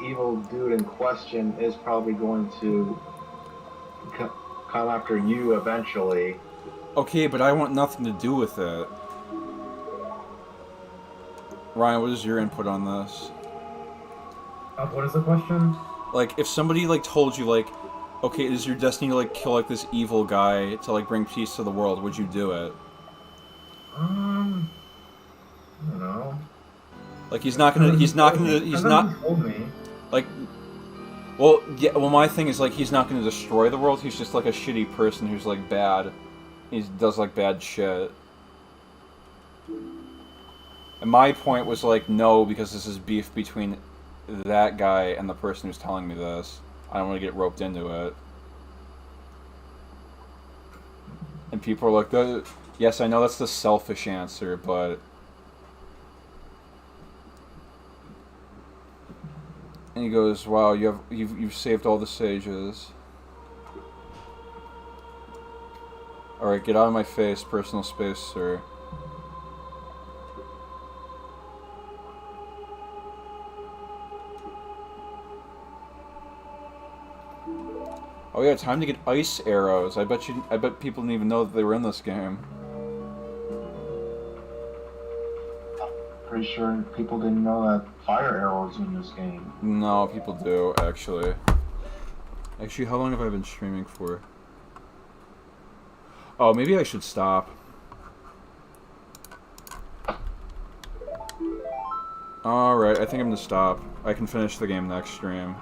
evil dude in question is probably going to come after you eventually. Okay, but I want nothing to do with it. Ryan, what is your input on this? What is the question? Like, if somebody, like, told you, like, okay, it is your destiny to, like, kill, like, this evil guy to, like, bring peace to the world, would you do it? I don't know. Like, he's not, told me. Like, well, yeah, well, my thing is, like, he's not gonna destroy the world, he's just, like, a shitty person who's, like, bad. He does, like, bad shit. And my point was, like, no, because this is beef between that guy and the person who's telling me this. I don't want to get roped into it. And people are like, yes, I know that's the selfish answer, but... And he goes, wow, you've saved all the sages. Alright, get out of my face, personal space, sir. Oh yeah, time to get ice arrows. I bet people didn't even know that they were in this game. Pretty sure people didn't know that fire arrows in this game. No, people do, actually. Actually, how long have I been streaming for? Oh, maybe I should stop. Alright, I think I'm gonna stop. I can finish the game next stream.